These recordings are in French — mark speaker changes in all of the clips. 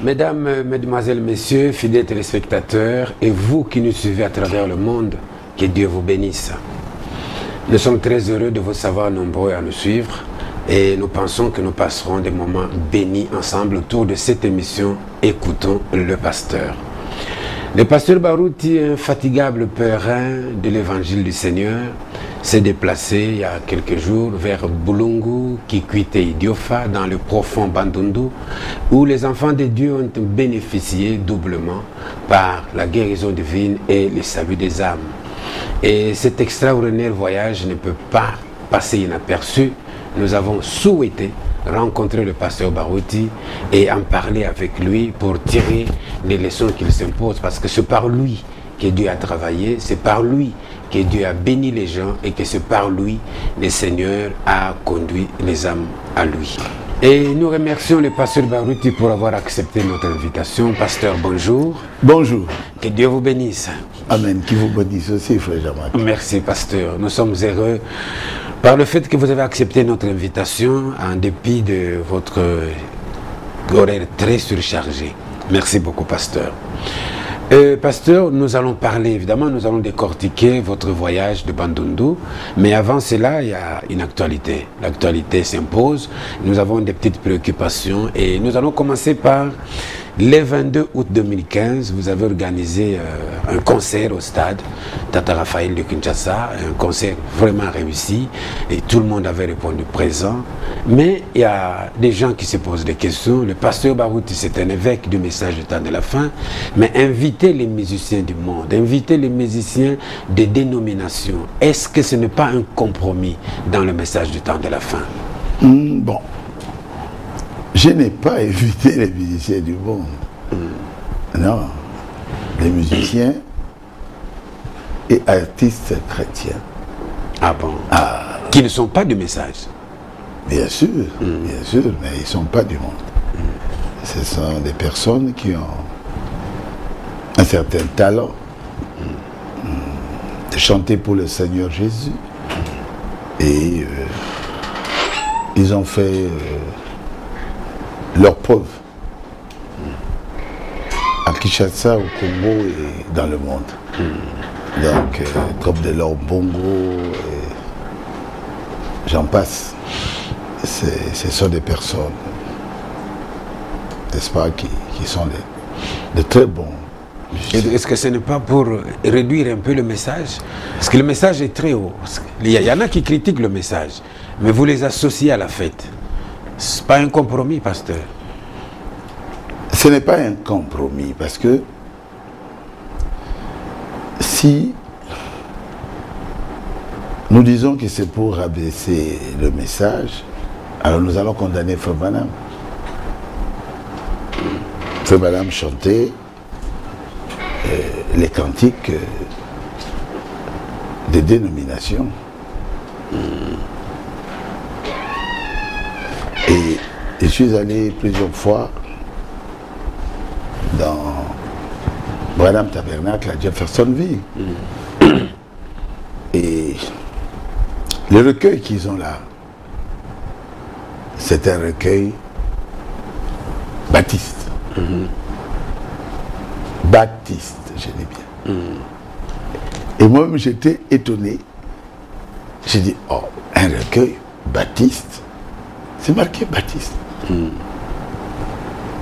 Speaker 1: Mesdames, Mesdemoiselles, Messieurs, fidèles téléspectateurs, et vous qui nous suivez à travers le monde, que Dieu vous bénisse. Nous sommes très heureux de vous savoir nombreux à nous suivre et nous pensons que nous passerons des moments bénis ensemble autour de cette émission « Écoutons le pasteur ». Le pasteur Barouti, infatigable pèlerin de l'évangile du Seigneur, s'est déplacé il y a quelques jours vers Bulungu, Kikwite et Idiofa, dans le profond Bandundu, où les enfants de Dieu ont bénéficié doublement par la guérison divine et le salut des âmes. Et cet extraordinaire voyage ne peut pas passer inaperçu. Nous avons souhaité rencontrer le pasteur Barouti et en parler avec lui pour tirer les leçons qu'il s'impose, parce que c'est par lui que Dieu a travaillé, c'est par lui que Dieu a béni les gens et que c'est par lui le Seigneur a conduit les âmes à lui. Et nous remercions le pasteur Barouti pour avoir accepté notre invitation. Pasteur, bonjour.
Speaker 2: Bonjour.
Speaker 1: Que Dieu vous bénisse.
Speaker 2: Amen. Qui vous bénisse aussi, frère Jean-Marc.
Speaker 1: Merci, pasteur. Nous sommes heureux par le fait que vous avez accepté notre invitation en dépit de votre horaire très surchargé. Merci beaucoup, pasteur. Pasteur, nous allons parler, évidemment, nous allons décortiquer votre voyage de Bandundu, mais avant cela, il y a une actualité. L'actualité s'impose, nous avons des petites préoccupations et nous allons commencer par le 22 août 2015, vous avez organisé un concert au stade Tata Raphaël de Kinshasa, un concert vraiment réussi et tout le monde avait répondu présent. Mais il y a des gens qui se posent des questions. Le pasteur Barouti, c'est un évêque du message du temps de la fin, mais inviter les musiciens du monde, inviter les musiciens des dénominations, est-ce que ce n'est pas un compromis dans le message du temps de la fin?
Speaker 2: Bon. Je n'ai pas invité les musiciens du monde. Non. Les musiciens et artistes chrétiens.
Speaker 1: Ah bon? Qui ne sont pas du message?
Speaker 2: Bien sûr, mais ils ne sont pas du monde. Ce sont des personnes qui ont un certain talent de chanter pour le Seigneur Jésus. Et ils ont fait leur preuve à Kinshasa, au Congo et dans le monde. Donc, comme de l'or bongo, j'en passe. Ce sont des personnes, n'est-ce pas, qui sont de très bons.
Speaker 1: Est-ce que ce n'est pas pour réduire un peu le message? Parce que le message est très haut. Il y en a qui critiquent le message, mais vous les associez à la fête. Ce n'est pas un compromis, pasteur?
Speaker 2: Ce n'est pas un compromis, parce que si nous disons que c'est pour rabaisser le message, alors nous allons condamner Frère Branham. Frère Branham chantait les cantiques des dénominations. Et je suis allé plusieurs fois dans Branham Tabernacle à Jeffersonville. Et le recueil qu'ils ont là, c'est un recueil baptiste. Baptiste, je dis bien. Et moi-même, j'étais étonné. J'ai dit, oh, un recueil baptiste, c'est marqué baptiste.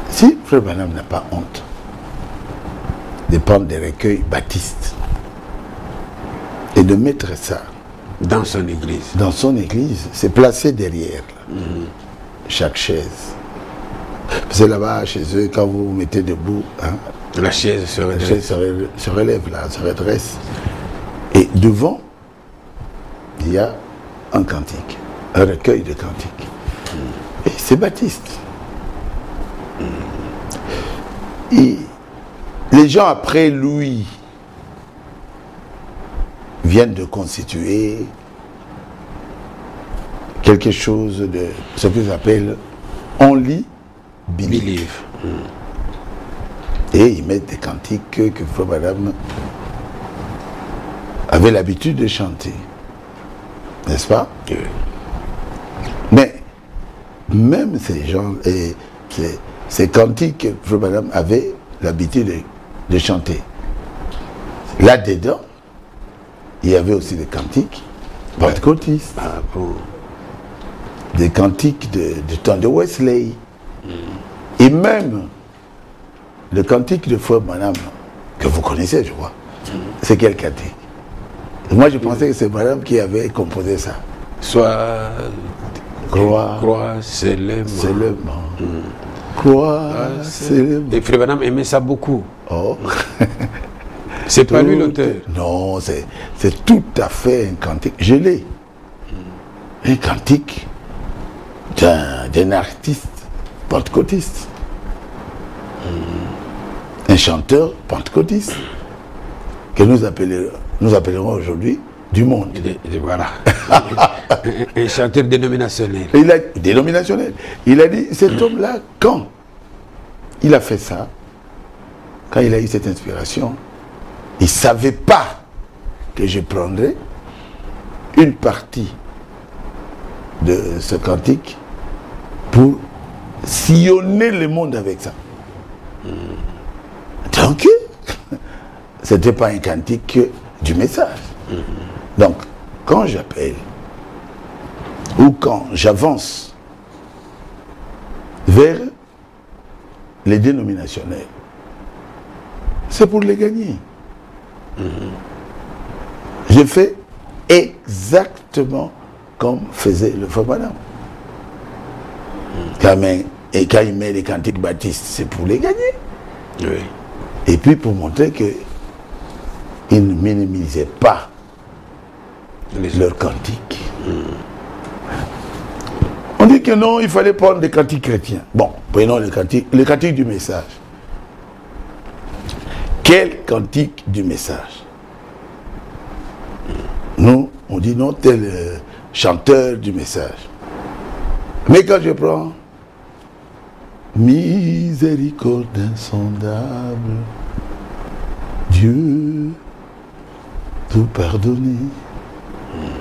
Speaker 2: Si Frère Branham n'a pas honte de prendre des recueils baptistes et de mettre ça
Speaker 1: dans son église.
Speaker 2: Dans son église, c'est placé derrière chaque chaise. Parce que là-bas, chez eux, quand vous vous mettez debout, hein,
Speaker 1: la chaise se redresse.
Speaker 2: La chaise se relève là, se redresse. Et devant, il y a un cantique, un recueil de cantiques. Et c'est baptiste. Et les gens après lui viennent de constituer quelque chose de ce qu'ils appellent only believe. Et ils mettent des cantiques que Frère Branham avait l'habitude de chanter. N'est-ce pas? Mais même ces gens, ces cantiques que Frère Branham avait l'habitude de chanter. Là-dedans, il y avait aussi des cantiques pentecôtistes.
Speaker 1: Ah bon.
Speaker 2: Des cantiques du temps de Wesley. Et même le cantique de Frère Branham, que vous connaissez, je vois. C'est quel cantique? Moi, je pensais que c'est Branham qui avait composé ça.
Speaker 1: Soit croix, célèbre.
Speaker 2: Croix, célèbre.
Speaker 1: Et Frère Branham aimait ça beaucoup.
Speaker 2: Oh.
Speaker 1: C'est pas lui l'auteur.
Speaker 2: Non, c'est tout à fait un cantique. Je l'ai. Un cantique d'un artiste pentecôtiste. Un chanteur pentecôtiste que nous appellerons aujourd'hui du monde.
Speaker 1: Voilà. Un chanteur dénominationnel.
Speaker 2: Dénominationnel. Il a dit, cet homme-là, quand il a fait ça, quand il a eu cette inspiration, il ne savait pas que je prendrais une partie de ce cantique pour sillonner le monde avec ça. Donc, ce n'était pas un cantique du message. Donc, quand j'appelle ou quand j'avance vers les dénominationnels, c'est pour les gagner. Je fais exactement comme faisait le Frère Branham. Et quand il met les cantiques baptistes, c'est pour les gagner.
Speaker 1: Oui.
Speaker 2: Et puis pour montrer qu'ils ne minimisaient pas leurs cantiques. On dit que non, il fallait prendre des cantiques chrétiens. Bon, prenons le cantique du message. Quel cantique du message? Nous, on dit non, tel chanteur du message. Mais quand je prends miséricorde insondable, Dieu tout pardonner,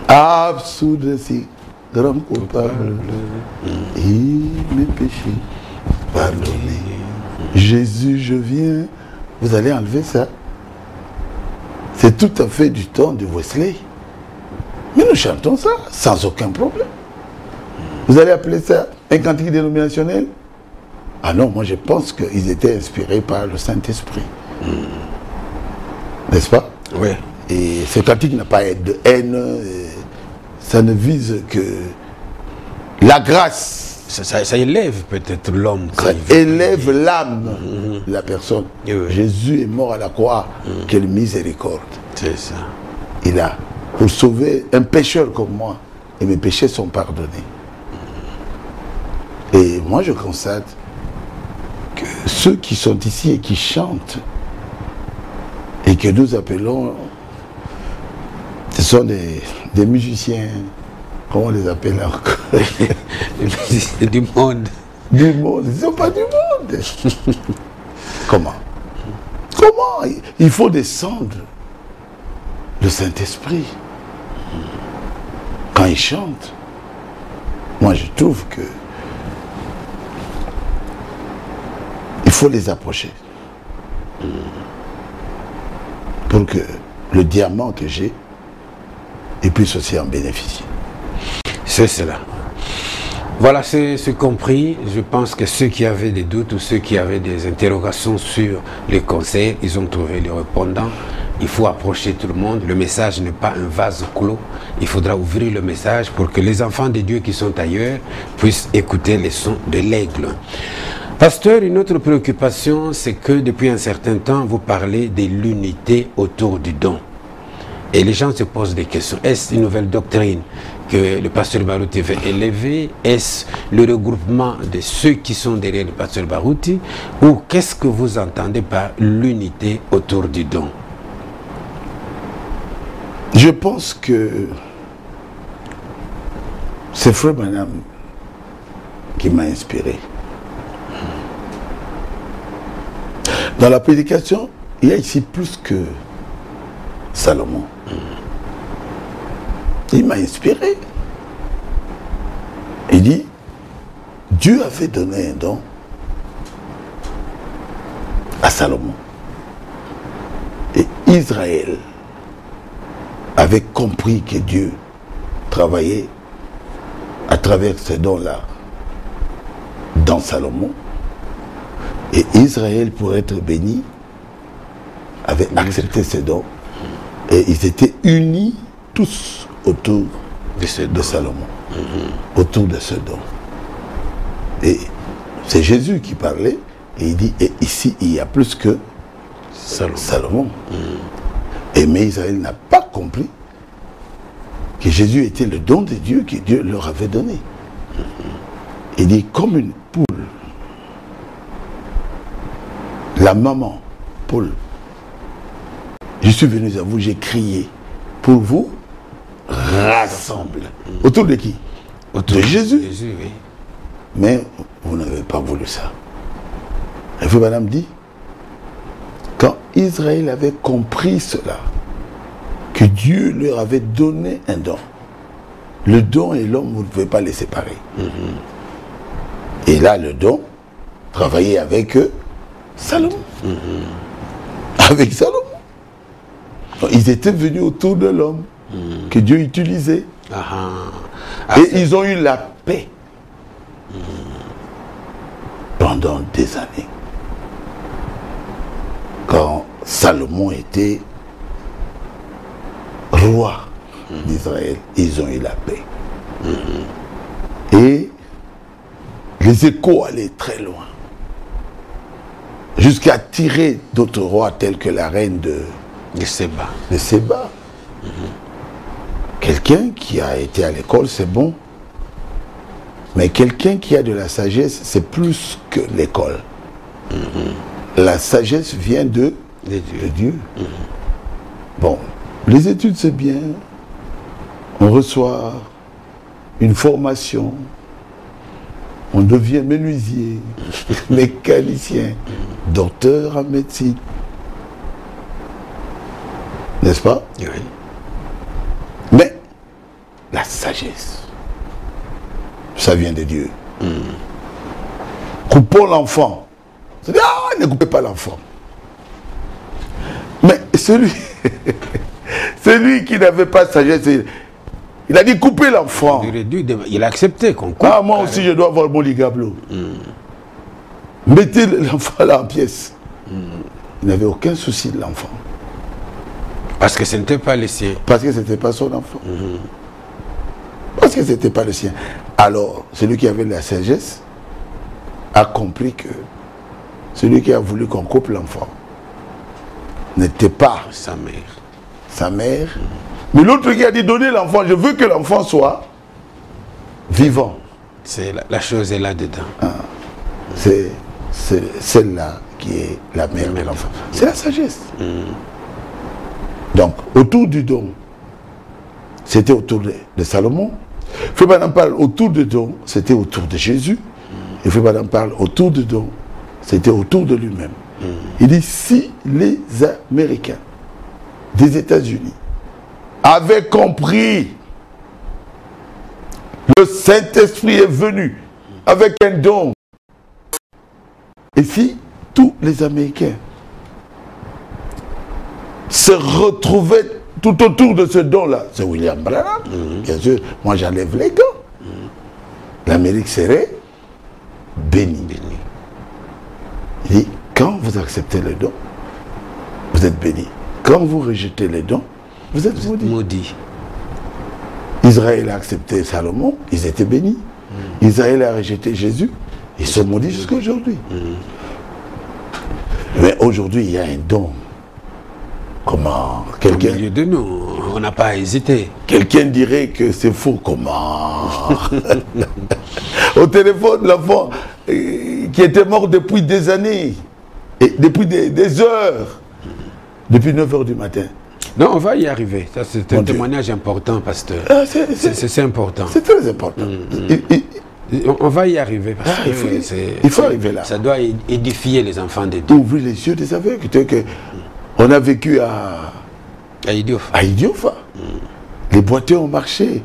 Speaker 2: absoudre si grand coupable, et mes péchés pardonnés. Jésus, je viens. Vous allez enlever ça. C'est tout à fait du temps de Wesley. Mais nous chantons ça sans aucun problème. Vous allez appeler ça un cantique dénominationnel? Ah non, moi je pense qu'ils étaient inspirés par le Saint-Esprit. N'est-ce pas?
Speaker 1: Oui.
Speaker 2: Et ce cantique n'a pas de haine. Ça ne vise que la grâce.
Speaker 1: Ça élève peut-être l'homme.
Speaker 2: Ça élève l'âme de la personne.
Speaker 1: Oui.
Speaker 2: Jésus est mort à la croix. Quelle miséricorde.
Speaker 1: C'est ça.
Speaker 2: Il a pour sauver un pécheur comme moi. Et mes péchés sont pardonnés. Et moi je constate que ceux qui sont ici et qui chantent et que nous appelons, ce sont des musiciens, comment on les appelle encore?
Speaker 1: Du monde.
Speaker 2: Du monde, ils ne sont pas du monde. Comment? Comment? Il faut descendre le Saint-Esprit. Quand ils chantent, moi je trouve que il faut les approcher pour que le diamant que j'ai puisse aussi en bénéficier.
Speaker 1: C'est cela. Voilà, c'est compris. Je pense que ceux qui avaient des doutes ou ceux qui avaient des interrogations sur les conseils, ils ont trouvé les répondants. Il faut approcher tout le monde. Le message n'est pas un vase clos. Il faudra ouvrir le message pour que les enfants de Dieu qui sont ailleurs puissent écouter les sons de l'aigle. Pasteur, une autre préoccupation, c'est que depuis un certain temps, vous parlez de l'unité autour du don. Et les gens se posent des questions. Est-ce une nouvelle doctrine que le pasteur Barouti veut élever? Est-ce le regroupement de ceux qui sont derrière le pasteur Barouti? Ou qu'est-ce que vous entendez par l'unité autour du don?
Speaker 2: Je pense que c'est Frère Branham qui m'a inspiré. Dans la prédication, il y a ici plus que Salomon. Il m'a inspiré. Il dit, Dieu avait donné un don Salomon. Et Israël avait compris que Dieu travaillait à travers ces dons-là dans Salomon. Et Israël, pour être béni, avait accepté ces dons. Et ils étaient unis tous autour de Salomon. Autour de ce don. Et c'est Jésus qui parlait. Et il dit, et ici, il y a plus que Salomon. Et mais Israël n'a pas compris que Jésus était le don de Dieu que Dieu leur avait donné. Il dit, comme une poule, la maman, poule, je suis venu à vous, j'ai crié pour vous rassembler. Autour de qui? Autour de Jésus.
Speaker 1: Oui.
Speaker 2: Mais vous n'avez pas voulu ça. Et puis madame dit, quand Israël avait compris cela, que Dieu leur avait donné un don, le don et l'homme, vous ne pouvez pas les séparer. Et là, le don travaillait avec Salomon. Avec Salomon. Donc, ils étaient venus autour de l'homme que Dieu utilisait. Et ils ont eu la paix pendant des années. Quand Salomon était roi d'Israël, ils ont eu la paix. Et les échos allaient très loin. Jusqu'à tirer d'autres rois tels que la reine de Séba. Quelqu'un qui a été à l'école, c'est bon. Mais quelqu'un qui a de la sagesse, c'est plus que l'école. La sagesse vient de Dieu. Bon, les études, c'est bien. On reçoit une formation. On devient menuisier, mécanicien, docteur en médecine. N'est-ce pas?
Speaker 1: Oui.
Speaker 2: Mais la sagesse, ça vient de Dieu. Coupons l'enfant. Ah, ne coupez pas l'enfant. Mais celui qui n'avait pas de sagesse, il a dit couper l'enfant.
Speaker 1: Il a accepté qu'on coupe.
Speaker 2: Ah, moi aussi je dois avoir mon ligablo. Mettez l'enfant là en pièces. Il n'avait aucun souci de l'enfant.
Speaker 1: Parce que ce n'était pas le sien.
Speaker 2: Parce que ce n'était pas son enfant. Parce que ce n'était pas le sien. Alors, celui qui avait la sagesse a compris que celui qui a voulu qu'on coupe l'enfant n'était pas
Speaker 1: sa mère.
Speaker 2: Sa mère. Mais l'autre qui a dit donner l'enfant, je veux que l'enfant soit vivant.
Speaker 1: La chose est là-dedans.
Speaker 2: C'est celle-là qui est la mère de l'enfant. C'est la sagesse. Donc, autour du don, c'était autour de Salomon. Frère Branham parle autour du don, c'était autour de Jésus. Et Frère Branham parle autour du don, c'était autour de lui-même. Il dit, si les Américains des États-Unis avaient compris, le Saint-Esprit est venu avec un don. Et si tous les Américains se retrouvaient tout autour de ce don-là, c'est William Branham, bien sûr, moi j'enlève les gants. L'Amérique serait bénie. Il dit, quand vous acceptez le don, vous êtes béni. Quand vous rejetez les dons, vous êtes maudits. Israël a accepté Salomon, ils étaient bénis. Israël a rejeté Jésus, ils sont maudits jusqu'à aujourd'hui. Mais aujourd'hui, il y a un don. Comment quelqu'un...
Speaker 1: Au milieu de nous, on n'a pas hésité.
Speaker 2: Quelqu'un dirait que c'est faux. Comment au téléphone, l'enfant qui était mort depuis des années, et depuis des heures, depuis 9 h du matin.
Speaker 1: Non, on va y arriver. Ça, c'est un témoignage important, pasteur. C'est important.
Speaker 2: C'est très important.
Speaker 1: On va y arriver. Parce que
Speaker 2: il faut arriver là.
Speaker 1: Ça doit édifier les enfants de Dieu.
Speaker 2: Ouvrir les yeux des aveugles. On a vécu à Idiofa. Les boiteux ont marché.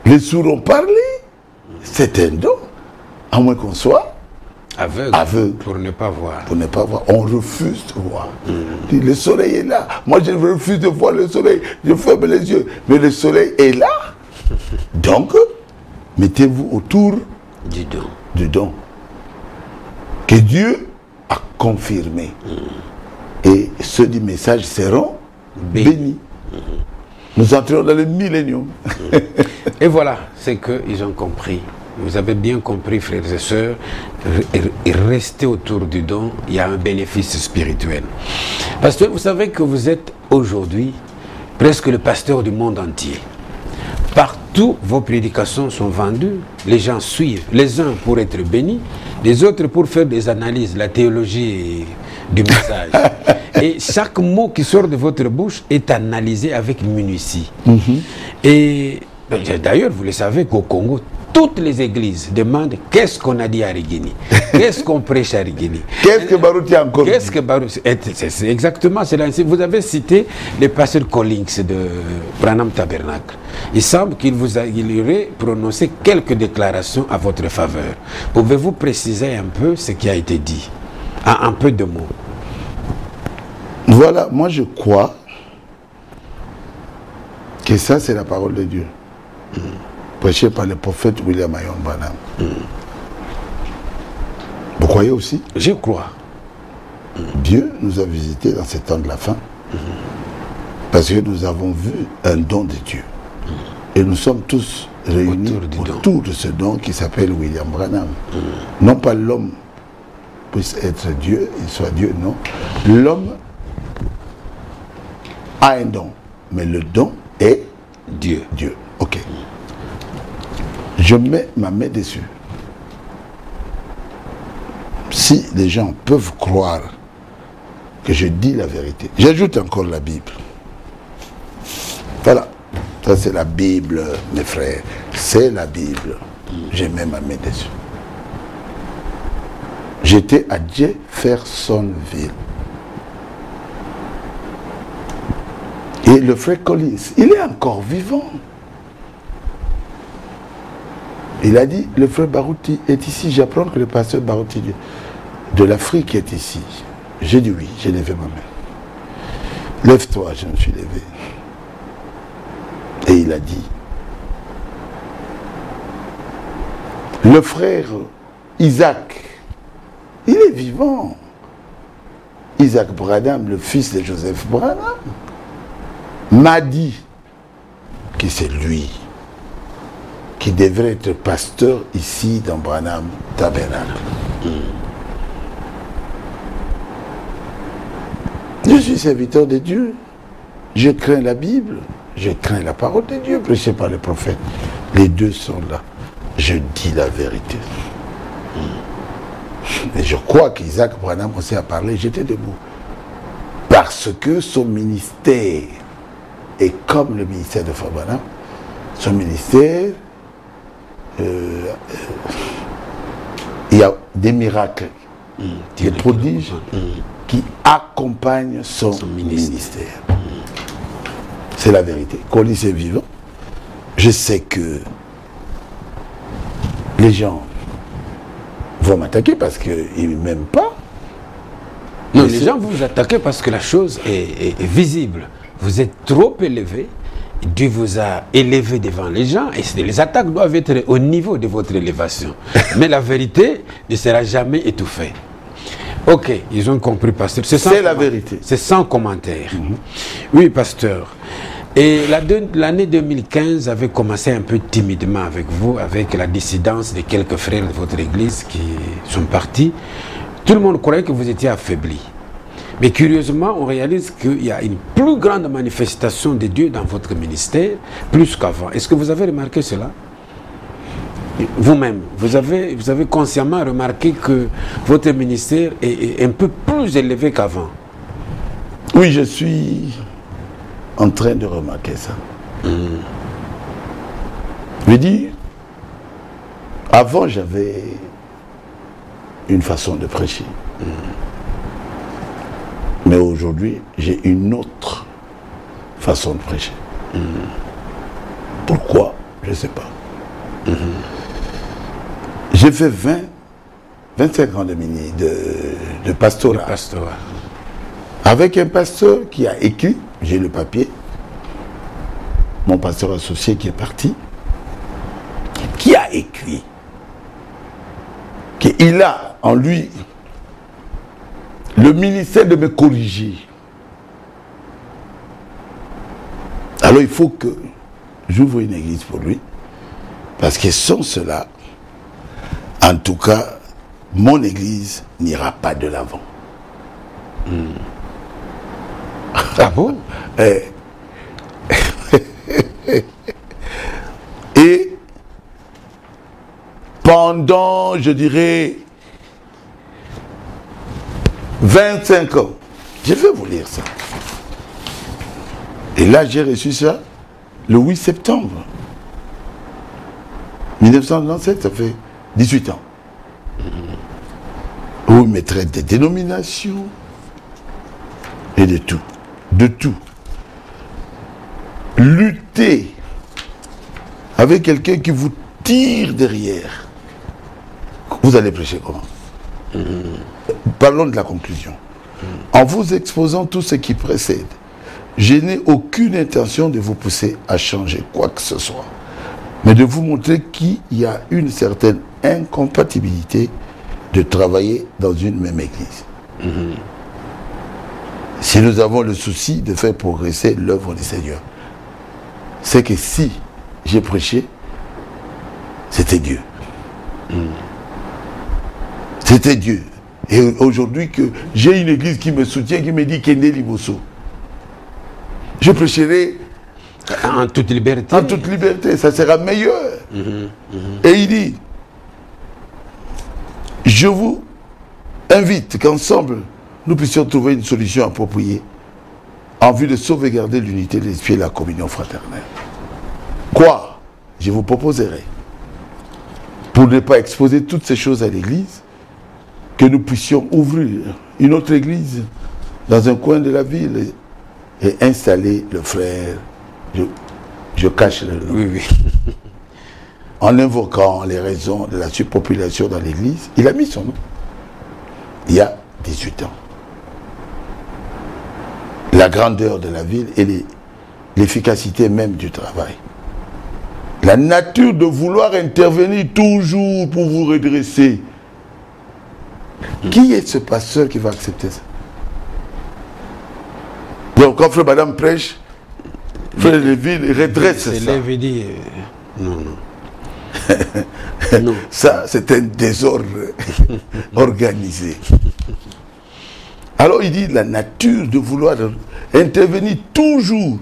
Speaker 2: Les sourds ont parlé. C'est un don. À moins qu'on soit
Speaker 1: aveugle pour ne pas voir.
Speaker 2: Pour ne pas voir. On refuse de voir. Le soleil est là. Moi, je refuse de voir le soleil. Je ferme les yeux. Mais le soleil est là. Donc, mettez-vous autour du don. Que Dieu a confirmé. Et ceux du message seront bénis. Nous entrons dans le millénium.
Speaker 1: Et voilà, c'est qu'ils ont compris. Vous avez bien compris, frères et sœurs, et restez autour du don, il y a un bénéfice spirituel. Parce que vous savez que vous êtes aujourd'hui presque le pasteur du monde entier. Partout, vos prédications sont vendues, les gens suivent, les uns pour être bénis, les autres pour faire des analyses, la théologie du message. Et chaque mot qui sort de votre bouche est analysé avec minutie. Et d'ailleurs, vous le savez qu'au Congo, toutes les églises demandent qu'est-ce qu'on a dit à Rigini, qu'est-ce qu'on prêche à Rigini.
Speaker 2: Qu'est-ce que Barouti a encore dit?
Speaker 1: Qu'est-ce que Barouti... C'est exactement cela. Vous avez cité le pasteur Collins de Branham Tabernacle. Il semble qu'il aurait prononcé quelques déclarations à votre faveur. Pouvez-vous préciser un peu ce qui a été dit, en un peu de mots?
Speaker 2: Voilà, moi je crois que ça c'est la parole de Dieu. Prêché par le prophète William Marion Branham. Vous croyez aussi?
Speaker 1: Je crois.
Speaker 2: Dieu nous a visités dans ces temps de la fin parce que nous avons vu un don de Dieu. Et nous sommes tous réunis autour de ce don qui s'appelle William Branham. Non pas l'homme puisse être Dieu, il soit Dieu, non. L'homme a un don, mais le don est
Speaker 1: Dieu.
Speaker 2: Dieu. Ok. Je mets ma main dessus. Si les gens peuvent croire que je dis la vérité, j'ajoute encore la Bible. Voilà. Ça c'est la Bible, mes frères. C'est la Bible. Je mets ma main dessus. J'étais à Jeffersonville. Et le frère Collins, il est encore vivant. Il a dit, le frère Barouti est ici. J'apprends que le pasteur Barouti de l'Afrique est ici. J'ai dit oui, j'ai levé ma main. Lève-toi, je me suis levé. Et il a dit, le frère Isaac, il est vivant. Isaac Branham, le fils de Joseph Branham, m'a dit que c'est lui qui devrait être pasteur ici dans Branham Tabernacle. Je suis serviteur de Dieu. Je crains la Bible. Je crains la parole de Dieu prêchée par les prophètes. Les deux sont là. Je dis la vérité. Et je crois qu'Isaac Branham aussi a parlé. J'étais debout. Parce que son ministère est comme le ministère de Frère Branham. Son ministère, il y a des miracles, des prodiges qui accompagnent son ministère. C'est la vérité. Collins est vivant. Je sais que les gens vont m'attaquer parce qu'ils ne m'aiment pas.
Speaker 1: Non, les gens vont vous attaquer parce que la chose est visible. Vous êtes trop élevé. Dieu vous a élevé devant les gens et les attaques doivent être au niveau de votre élévation. Mais la vérité ne sera jamais étouffée. Ok, ils ont compris, pasteur.
Speaker 2: C'est la vérité.
Speaker 1: C'est sans commentaire. Oui, pasteur. Et l'année 2015 avait commencé un peu timidement avec vous, avec la dissidence de quelques frères de votre église qui sont partis. Tout le monde croyait que vous étiez affaibli. Mais curieusement, on réalise qu'il y a une plus grande manifestation de Dieu dans votre ministère, plus qu'avant. Est-ce que vous avez remarqué cela? Vous-même, vous avez consciemment remarqué que votre ministère est un peu plus élevé qu'avant?
Speaker 2: Oui, je suis en train de remarquer ça. Je dis, avant j'avais une façon de prêcher. Mais aujourd'hui, j'ai une autre façon de prêcher. Pourquoi? Je ne sais pas. J'ai fait 25 ans de pastorat. Avec un pasteur qui a écrit, j'ai le papier, mon pasteur associé qui est parti, qui a écrit qu'il a en lui le ministère de me corriger. Alors il faut que j'ouvre une église pour lui, parce que sans cela, en tout cas, mon église n'ira pas de l'avant.
Speaker 1: Ah bon?
Speaker 2: Et pendant, je dirais, 25 ans, je vais vous lire ça. Et là, j'ai reçu ça le 8 septembre 1997, ça fait 18 ans. Où il me traite des dénominations et de tout. De tout. Lutter avec quelqu'un qui vous tire derrière. Vous allez prêcher comment? Parlons de la conclusion. En vous exposant tout ce qui précède, je n'ai aucune intention de vous pousser à changer quoi que ce soit, mais de vous montrer qu'il y a une certaine incompatibilité de travailler dans une même église. Si nous avons le souci de faire progresser l'œuvre du Seigneur, c'est que si j'ai prêché, c'était Dieu. C'était Dieu. Et aujourd'hui que j'ai une église qui me soutient, qui me dit Kende Liboso, je prêcherai
Speaker 1: en toute liberté.
Speaker 2: En toute liberté, ça sera meilleur. Et il dit, je vous invite qu'ensemble, nous puissions trouver une solution appropriée en vue de sauvegarder l'unité de l'esprit et la communion fraternelle. Quoi? Je vous proposerai, pour ne pas exposer toutes ces choses à l'église, que nous puissions ouvrir une autre église dans un coin de la ville et installer le frère, je cache le nom,
Speaker 1: oui.
Speaker 2: En invoquant les raisons de la surpopulation dans l'église. Il a mis son nom il y a 18 ans. La grandeur de la ville et l'efficacité même du travail. La nature de vouloir intervenir toujours pour vous redresser. Qui est ce pasteur qui va accepter ça? Donc quand Frère Madame prêche, Frère Lévy redresse ça.
Speaker 1: Lévy dit, non. Non.
Speaker 2: Ça, c'est un désordre organisé. Alors il dit, la nature de vouloir intervenir toujours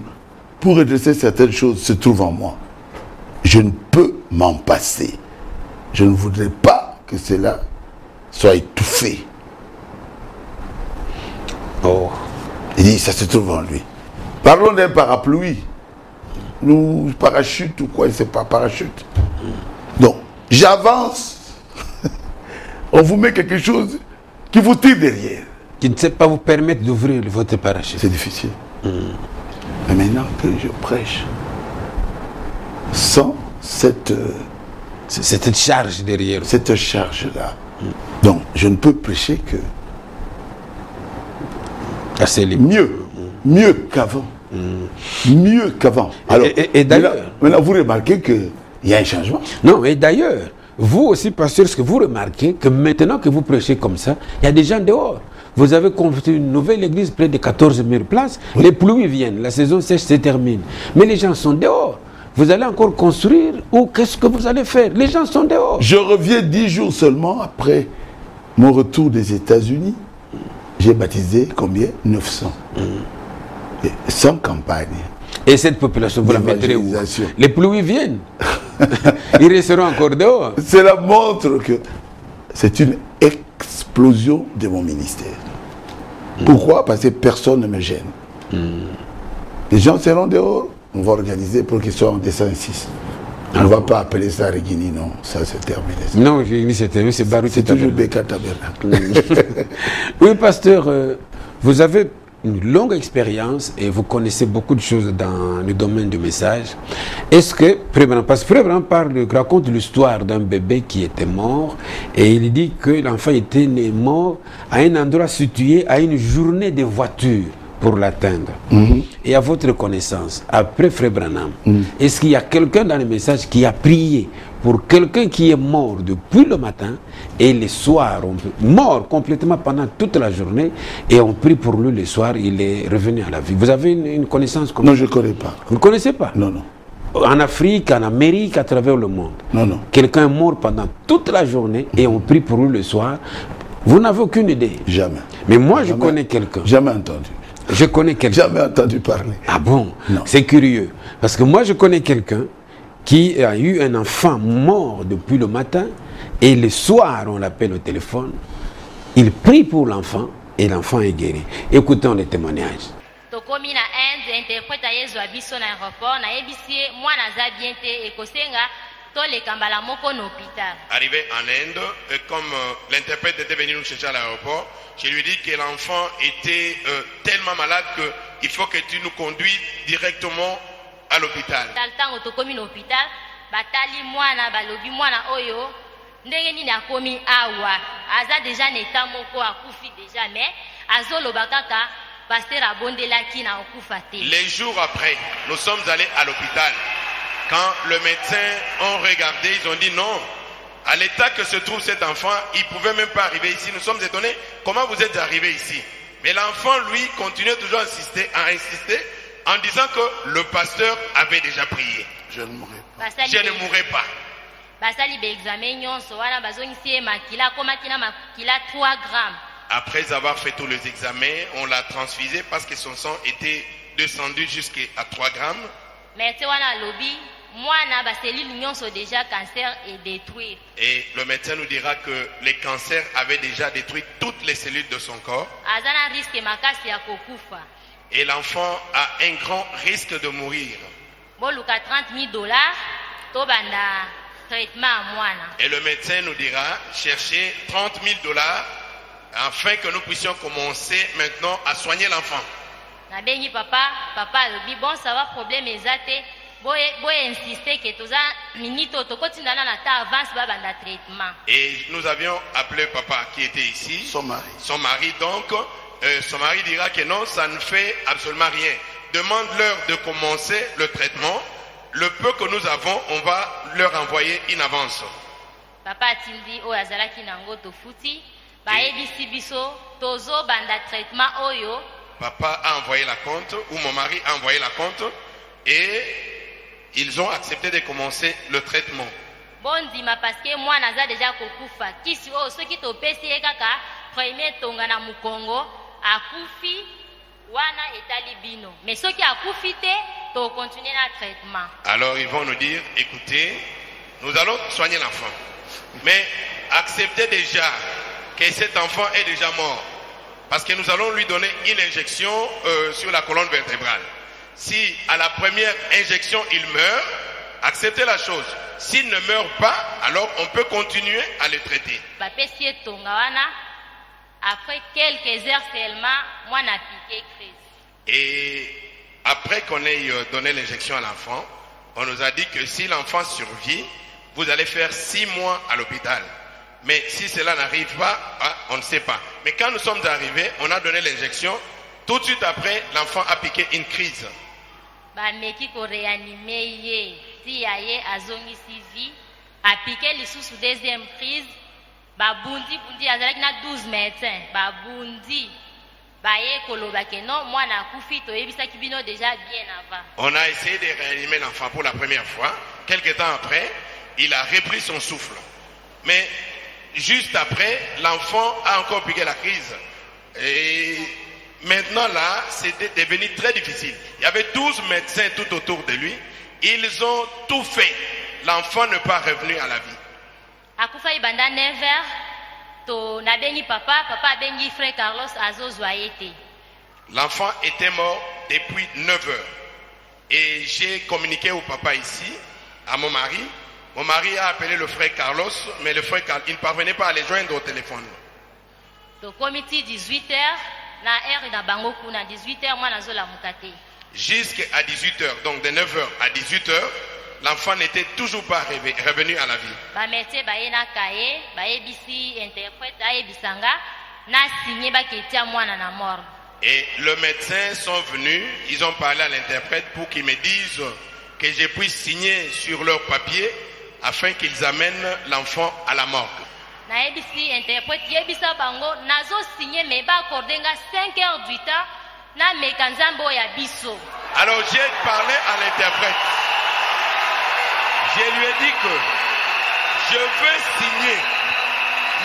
Speaker 2: pour redresser certaines choses se trouve en moi. Je ne peux m'en passer. Je ne voudrais pas que cela soit étouffé.
Speaker 1: Oh.
Speaker 2: Il dit, ça se trouve en lui. Parlons d'un parapluie. Nous, parachute ou quoi, c'est pas parachute. Donc, j'avance. On vous met quelque chose qui vous tire derrière.
Speaker 1: Qui ne sait pas vous permettre d'ouvrir votre parachute.
Speaker 2: C'est difficile. Mais maintenant que je prêche, sans cette
Speaker 1: charge derrière.
Speaker 2: Cette charge-là. Donc, je ne peux prêcher que mieux qu'avant. Mieux qu'avant. Alors,
Speaker 1: et d'ailleurs,
Speaker 2: maintenant, vous remarquez qu'il y a un changement.
Speaker 1: Non, et d'ailleurs, vous aussi, pasteur, est-ce que vous remarquez que maintenant que vous prêchez comme ça, il y a des gens dehors. Vous avez construit une nouvelle église, près de 14 000 places. Oui. Les pluies viennent, la saison sèche se termine. Mais les gens sont dehors. Vous allez encore construire ou qu'est-ce que vous allez faire? Les gens sont dehors.
Speaker 2: Je reviens 10 jours seulement après mon retour des États-Unis. J'ai baptisé combien? 900. Sans campagne.
Speaker 1: Et cette population, vous la mettrez où? Les pluies viennent. Ils resteront encore dehors.
Speaker 2: Cela montre que c'est une explosion de mon ministère. Pourquoi? Parce que personne ne me gêne. Les gens seront dehors. On va organiser pour qu'ils soient en dessin 6. On ne va pas appeler ça Regini, non. Ça, c'est terminé.
Speaker 1: Non, Regini, c'est terminé. C'est Baruch.
Speaker 2: C'est toujours Beka Tabernacle.
Speaker 1: Oui, pasteur, vous avez une longue expérience et vous connaissez beaucoup de choses dans le domaine du message. Est-ce que, parce que Frère Branham raconte l'histoire d'un bébé qui était mort et il dit que l'enfant était né mort à un endroit situé à une journée de voiture pour l'atteindre. Et à votre connaissance, après Frère Branham, est-ce qu'il y a quelqu'un dans le message qui a prié pour quelqu'un qui est mort depuis le matin et le soir, mort complètement pendant toute la journée, et on prie pour lui le soir, il est revenu à la vie? Vous avez une connaissance comme ça?
Speaker 2: Non, je ne connais pas.
Speaker 1: Vous ne connaissez pas?
Speaker 2: Non, non.
Speaker 1: En Afrique, en Amérique, à travers le monde.
Speaker 2: Non, non.
Speaker 1: Quelqu'un est mort pendant toute la journée et on prie pour lui le soir. Vous n'avez aucune idée?
Speaker 2: Jamais.
Speaker 1: Mais moi, je connais quelqu'un.
Speaker 2: Jamais entendu.
Speaker 1: Je connais quelqu'un.
Speaker 2: Jamais entendu parler.
Speaker 1: Ah bon?
Speaker 2: Non.
Speaker 1: C'est curieux. Parce que moi, je connais quelqu'un qui a eu un enfant mort depuis le matin et le soir, on l'appelle au téléphone. Il prie pour l'enfant et l'enfant est guéri. Écoutons les témoignages.
Speaker 3: Tokomi na Inde interprète Yesu abiso na aéroport na ebisie mwana za bien te ekosenga to le kambala moko na hôpital.
Speaker 4: Arrivé en Inde, comme l'interprète était venu nous chercher à l'aéroport, je lui ai dit que l'enfant était tellement malade qu'il faut que tu nous conduises directement à l'hôpital.
Speaker 3: Tango tokomi na hôpital, batali mwana balobi mwana oyo ndenge nini akomi awa aza déjà neta moko akufi déjà mais azoloba kaka pasteur abondelaki na okufa te.
Speaker 4: Les jours après, nous sommes allés à l'hôpital. Quand le médecin ont regardé, ils ont dit non. À l'état que se trouve cet enfant, il ne pouvait même pas arriver ici. Nous sommes étonnés. Comment vous êtes arrivé ici? Mais l'enfant, lui, continuait toujours à insister en disant que le pasteur avait déjà prié.
Speaker 2: Je ne mourrai pas.
Speaker 4: Je ne mourrai pas. Après avoir fait tous les examens, on l'a transfusé parce que son sang était descendu jusqu'à 3 grammes. Et le médecin nous dira que les cancers avaient déjà détruit toutes les cellules de son corps. Et l'enfant a un grand risque de mourir. Et le médecin nous dira, cherchez $30,000 afin que nous puissions commencer maintenant à soigner l'enfant.
Speaker 3: Bon, ça va, problème exact.
Speaker 4: Et nous avions appelé papa qui était ici,
Speaker 2: Son mari.
Speaker 4: Son mari, donc, son mari dira que non, ça ne fait absolument rien. Demande-leur de commencer le traitement. Le peu que nous avons, on va leur envoyer une avance.
Speaker 3: Papa Tindi o azalaki nango tofuti ba ebisi biso tozo banda traitement oyo.
Speaker 4: Papa a envoyé la compte, ou mon mari a envoyé la compte, et ils ont accepté de commencer le traitement.
Speaker 3: Bondima parce que moi naza déjà kokufa. Kisi o soki to pesi kaka premier tonga na mukongo akufi wana etali bino. Mais soki akufi te to continuer na traitement.
Speaker 4: Alors ils vont nous dire, écoutez, nous allons soigner l'enfant. Mais acceptez déjà que cet enfant est déjà mort. Parce que nous allons lui donner une injection sur la colonne vertébrale. Si à la première injection il meurt, acceptez la chose. S'il ne meurt pas, alors on peut continuer à le traiter.
Speaker 3: Après quelques heures seulement, moi n'a piqué crise.
Speaker 4: Et après qu'on ait donné l'injection à l'enfant, on nous a dit que si l'enfant survit, vous allez faire 6 mois à l'hôpital. Mais si cela n'arrive pas, on ne sait pas. Mais quand nous sommes arrivés, on a donné l'injection. Tout de suite après, l'enfant a piqué une crise.
Speaker 3: A piqué les sous deuxième crise. Babundi bundi azalaki na 12 médecins. Babundi baye koloba ke non moi na kufi to yebisaki bino déjà bien avant.
Speaker 4: On a essayé de réanimer l'enfant pour la première fois. Quelque temps après, il a repris son souffle. Mais juste après, l'enfant a encore piqué la crise. Et maintenant là, c'était devenu très difficile. Il y avait 12 médecins tout autour de lui. Ils ont tout fait. L'enfant n'est pas revenu à la vie.
Speaker 3: Akufa ibanda 9h, to nabengi papa bengi frère Carlos azozwaete.
Speaker 4: L'enfant était mort depuis 9h. Et j'ai communiqué au papa ici, à mon mari. Mon mari a appelé le frère Carlos, mais le frère Carlos, il ne parvenait pas à les joindre au téléphone.
Speaker 3: Donc, comité 18h, na heure na bango kuna 18h mwana zola mukate.
Speaker 4: Jusqu'à 18h, donc de 9h à 18h, l'enfant n'était toujours pas revenu à la vie.
Speaker 3: Ba métier ba yena kaye, ba yebisi interprète ayebisanga na signé ba ketia mwana na mort.
Speaker 4: Et le médecin sont venus, ils ont parlé à l'interprète pour qu'il me dise que je puisse signer sur leur papier afin qu'ils amènent l'enfant à la morgue.
Speaker 3: Na yebisi interprète yebisa bango nazo signé mais ba accordenga 5h du temps na mekanzambo ya biso.
Speaker 4: Alors j'ai parlé à l'interprète. Je lui ai dit que je veux signer,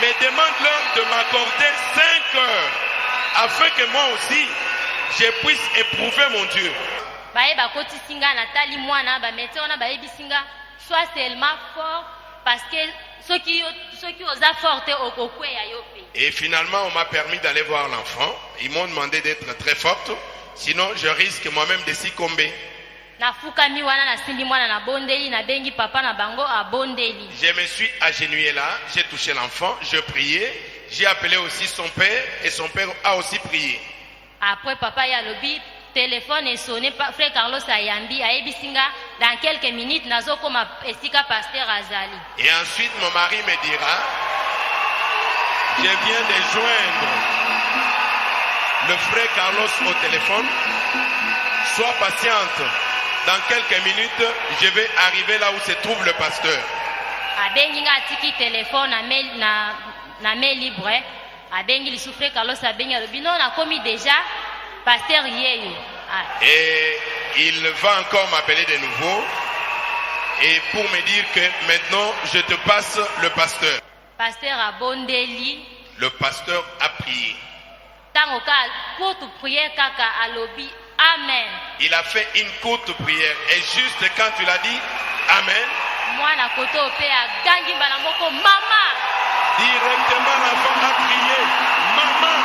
Speaker 4: mais demande-leur de m'accorder 5 heures afin que moi aussi je puisse éprouver mon Dieu.
Speaker 3: Baye bakoti singa natali mwana ba médecin ona ba yebisinga soit tellement fort parce que ceux qui osa forte okokwe ya yope.
Speaker 4: Et finalement on m'a permis d'aller voir l'enfant. Ils m'ont demandé d'être très forte, sinon je risque moi-même de succomber.
Speaker 3: Nafukami wana na simbi mwana na bondeli na bengi papa na bango a bondeli.
Speaker 4: Je me suis agenouillé là, j'ai touché l'enfant, je priais, j'ai appelé aussi son père et son père a aussi prié.
Speaker 3: Après papa ya lobi téléphone est sonné par frère Carlos Ayambi a ebisinga dans quelques minutes nazo koma esika pasteur Azali.
Speaker 4: Et ensuite mon mari me dira je viens de joindre le frère Carlos au téléphone, sois patiente. Dans quelques minutes, je vais arriver là où se trouve le pasteur.
Speaker 3: Abengi atiki téléphone na mail libre. Abengi li souffre Carlos abengi le bino na commis déjà pasteur yeyo.
Speaker 4: Et il va encore m'appeler de nouveau et pour me dire que maintenant je te passe le pasteur.
Speaker 3: Pasteur a bondeli.
Speaker 4: Le pasteur a prié.
Speaker 3: Tango ka pour tu prier kaka alobi. Amen.
Speaker 4: Il a fait une courte prière et juste quand tu l'as dit Amen,
Speaker 3: mwana koto pe a gangi balamoko mama.
Speaker 4: Directement l'enfant a crié maman.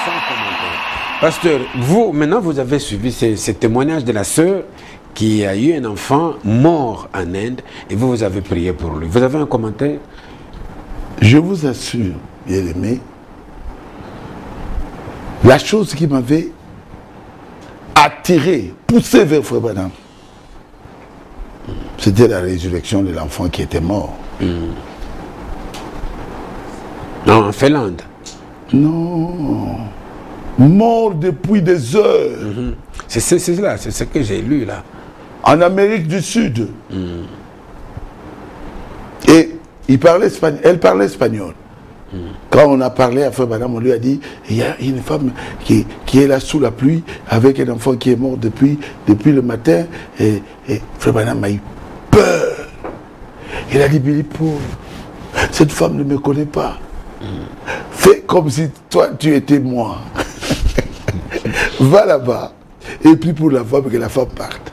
Speaker 1: Sans commentaire. Pasteur, vous maintenant vous avez suivi ce témoignage de la sœur qui a eu un enfant mort en Inde et vous avez prié pour lui. Vous avez un commentaire?
Speaker 2: Je vous assure, bien-aimé, la chose qui m'avait attiré, poussé vers Frère Branham, c'était la résurrection de l'enfant qui était mort.
Speaker 1: Non, en Finlande.
Speaker 2: Non. Mort depuis des heures.
Speaker 1: C'est cela, c'est ce que j'ai lu là.
Speaker 2: En Amérique du Sud. Et elle parlait espagnol. Quand on a parlé à Frère Branham, on lui a dit, il y a une femme qui est là sous la pluie avec un enfant qui est mort depuis le matin. Et Frère Branham a eu peur. Il a dit, Billy Paul, cette femme ne me connaît pas. Fais comme si toi tu étais moi. Va là-bas et prie pour la femme, que la femme parte.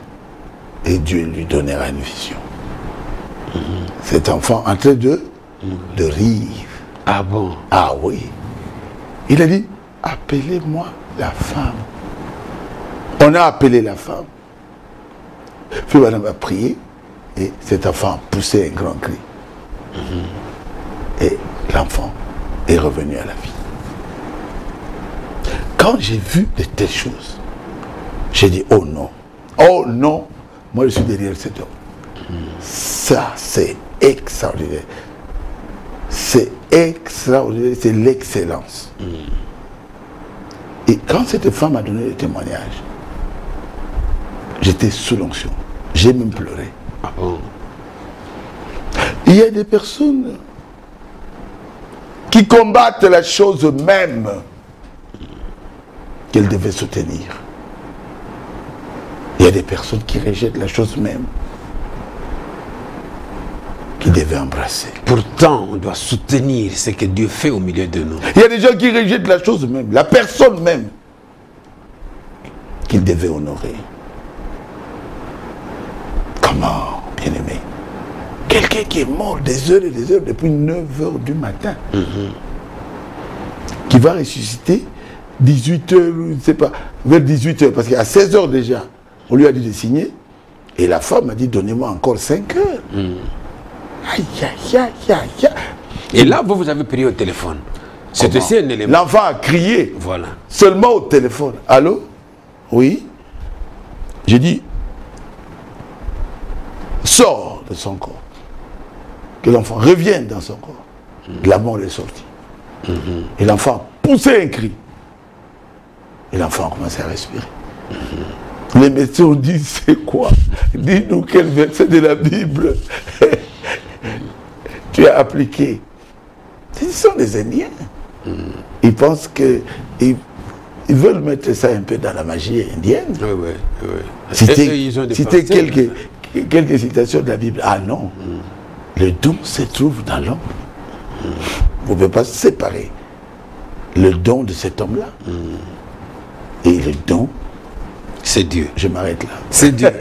Speaker 2: Et Dieu lui donnera une vision. Cet enfant en train de rire.
Speaker 1: Ah bon?
Speaker 2: Ah oui. Il a dit, appelez-moi la femme. On a appelé la femme. Puis madame a prié et cet enfant a poussé un grand cri. Et l'enfant est revenu à la vie. Quand j'ai vu de telles choses, j'ai dit, oh non, moi je suis derrière cet homme. Ça, c'est extraordinaire. C'est extraordinaire, c'est l'excellence. Et quand cette femme a donné le témoignage, j'étais sous l'onction. J'ai même pleuré.
Speaker 1: Ah bon?
Speaker 2: Il y a des personnes qui combattent la chose même qu'elles devaient soutenir. Il y a des personnes qui rejettent la chose même qu'ils devaient embrasser.
Speaker 1: Pourtant, on doit soutenir ce que Dieu fait au milieu de nous.
Speaker 2: Il y a des gens qui rejettent la chose même, la personne même qu'ils devaient honorer. Comment, bien-aimé? Quelqu'un qui est mort des heures et des heures depuis 9h du matin, qui va ressusciter 18h, je ne sais pas, vers 18h, parce qu'à 16h déjà, on lui a dit de signer, et la femme a dit, donnez-moi encore 5 heures. Aïe, aïe, aïe, aïe, aïe.
Speaker 1: Et là, vous avez prié au téléphone. C'est aussi un élément.
Speaker 2: L'enfant a crié.
Speaker 1: Voilà.
Speaker 2: Seulement au téléphone. Allô? Oui? J'ai dit, sors de son corps. Que l'enfant revienne dans son corps. La mort est sortie. Et l'enfant a poussé un cri. Et l'enfant a commencé à respirer. Les médecins ont dit, c'est quoi? Dis-nous quel verset de la Bible tu as appliqué. Ce sont des Indiens. Ils pensent que... Ils veulent mettre ça un peu dans la magie indienne.
Speaker 1: Oui.
Speaker 2: Citer quelques citations de la Bible. Ah non. Le don se trouve dans l'homme. Vous ne pouvez pas séparer le don de cet homme-là. Et le don,
Speaker 1: c'est Dieu.
Speaker 2: Je m'arrête là.
Speaker 1: C'est Dieu.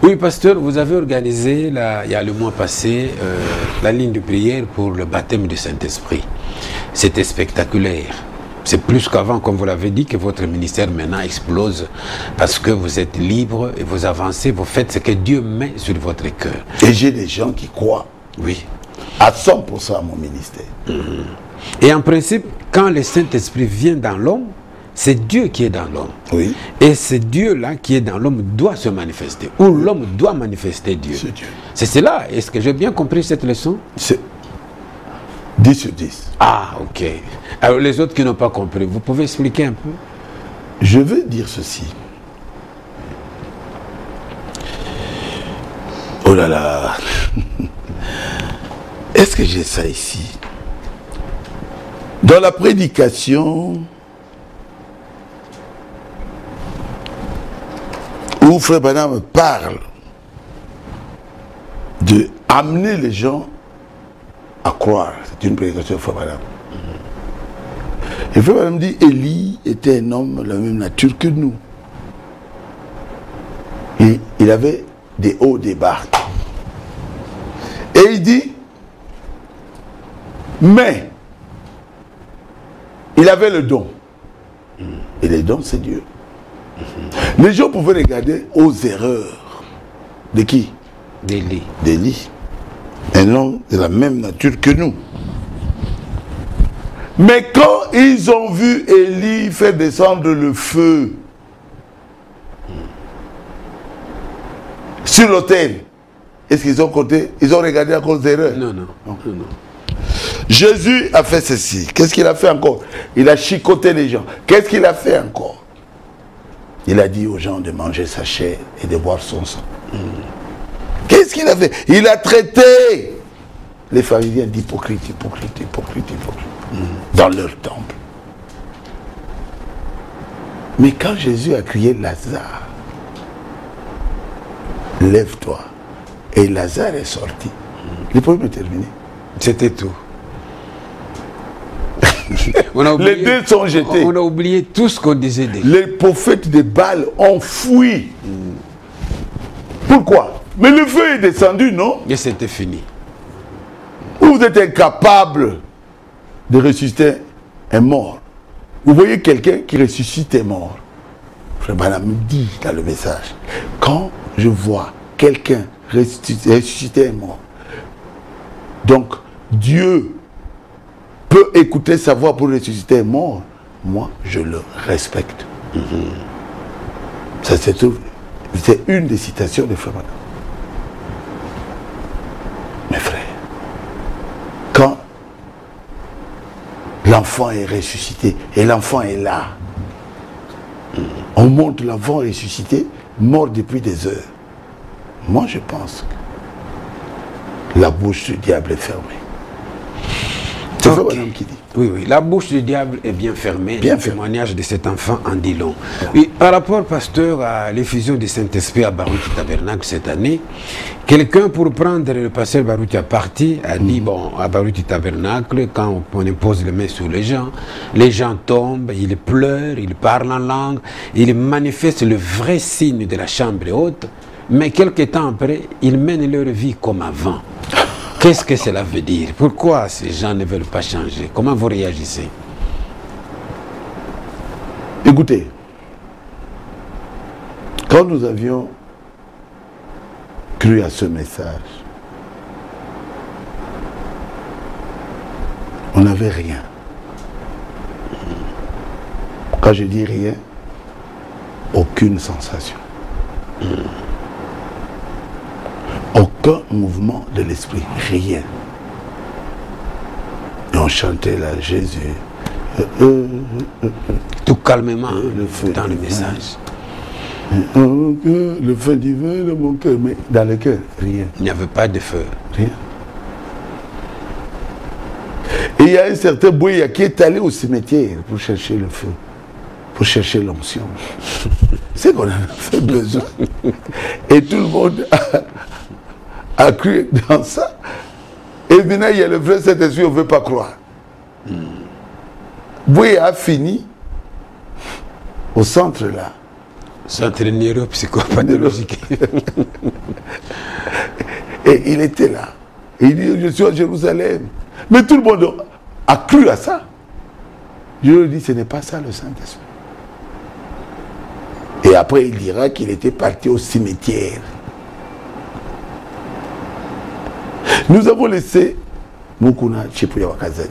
Speaker 1: Oui, pasteur, vous avez organisé, il y a le mois passé, la ligne de prière pour le baptême du Saint-Esprit. C'était spectaculaire. C'est plus qu'avant, comme vous l'avez dit, que votre ministère maintenant explose parce que vous êtes libre et vous avancez, vous faites ce que Dieu met sur votre cœur.
Speaker 2: Et j'ai des gens qui croient à 100% à mon ministère.
Speaker 1: Et en principe, quand le Saint-Esprit vient dans l'homme, c'est Dieu qui est dans l'homme.
Speaker 2: Oui.
Speaker 1: Et ce Dieu-là qui est dans l'homme doit se manifester. Ou l'homme doit manifester Dieu.
Speaker 2: C'est Dieu.
Speaker 1: C'est cela. Est-ce que j'ai bien compris cette leçon?
Speaker 2: C'est 10 sur 10.
Speaker 1: Ah, ok. Alors les autres qui n'ont pas compris, vous pouvez expliquer un peu?
Speaker 2: Je veux dire ceci. Oh là là. Est-ce que j'ai ça ici? Dans la prédication, où Frère Branham parle de amener les gens à croire. C'est une prédication de Frère Branham. Et Frère Branham dit, Élie était un homme de la même nature que nous. Et il avait des hauts, des bas. Et il dit, mais, il avait le don. Et le don, c'est Dieu. Les gens pouvaient regarder aux erreurs. De qui?
Speaker 1: D'Élie.
Speaker 2: D'Élie. Un homme de la même nature que nous. Mais quand ils ont vu Élie faire descendre le feu sur l'autel, est-ce qu'ils ont compté? Ils ont regardé à cause d'erreurs?
Speaker 1: Non.
Speaker 2: Jésus a fait ceci. Qu'est-ce qu'il a fait encore? Il a chicoté les gens. Qu'est-ce qu'il a fait encore? Il a dit aux gens de manger sa chair et de boire son sang. Qu'est-ce qu'il a fait? Il a traité les pharisiens d'hypocrites, dans leur temple. Mais quand Jésus a crié Lazare, lève-toi, et Lazare est sorti, le problème est terminé.
Speaker 1: C'était tout.
Speaker 2: Les dés sont jetés.
Speaker 1: On a oublié tout ce qu'on disait déjà.
Speaker 2: Les prophètes de Baal ont fui. Pourquoi? Mais le feu est descendu, non?
Speaker 1: Et c'était fini.
Speaker 2: Vous êtes incapable de ressusciter un mort. Vous voyez quelqu'un qui ressuscite un mort. Frère Branham me dit dans le message, quand je vois quelqu'un ressusciter un mort, donc Dieu peut écouter sa voix pour ressusciter un mort, moi je le respecte. Ça c'est tout. C'est une des citations de Frère Branham. Mes frères, quand l'enfant est ressuscité et l'enfant est là, on montre l'enfant ressuscité, mort depuis des heures. Moi je pense que la bouche du diable est fermée. C'est Frère Branham qui dit.
Speaker 1: Oui, la bouche du diable est bien fermée.
Speaker 2: Bien
Speaker 1: le témoignage de cet enfant en dit long. Oui, par rapport, pasteur, à l'effusion du Saint-Esprit à Baruti Tabernacle cette année, quelqu'un, pour prendre le pasteur Baruti à partie, a dit, bon, à Baruti Tabernacle, quand on impose les mains sur les gens tombent, ils pleurent, ils parlent en langue, ils manifestent le vrai signe de la chambre haute, mais quelques temps après, ils mènent leur vie comme avant. Qu'est-ce que cela veut dire? Pourquoi ces gens ne veulent pas changer? Comment vous réagissez?
Speaker 2: Écoutez, quand nous avions cru à ce message, On n'avait rien. Quand je dis rien, aucune sensation. Aucun mouvement de l'esprit, rien. Et on chantait là, Jésus.
Speaker 1: Tout calmement,
Speaker 2: le feu
Speaker 1: dans le
Speaker 2: divin.
Speaker 1: message.
Speaker 2: Le feu divin de mon cœur, mais dans le cœur, rien.
Speaker 1: Il n'y avait pas de feu.
Speaker 2: Rien. Et il y a un certain Bouya qui est allé au cimetière pour chercher le feu, pour chercher l'onction. C'est qu'on en a fait besoin. Et tout le monde a cru dans ça. Et maintenant, il y a le vrai Saint-Esprit, on ne veut pas croire. Bouya a fini au centre là.
Speaker 1: Centre neuropsychopathologique.
Speaker 2: Et il était là. Et il dit, je suis à Jérusalem. Mais tout le monde a cru à ça. Je lui dis, ce n'est pas ça le Saint-Esprit. Et après, il dira qu'il était parti au cimetière. Nous avons laissé Mukuna Chipuya Wakazani,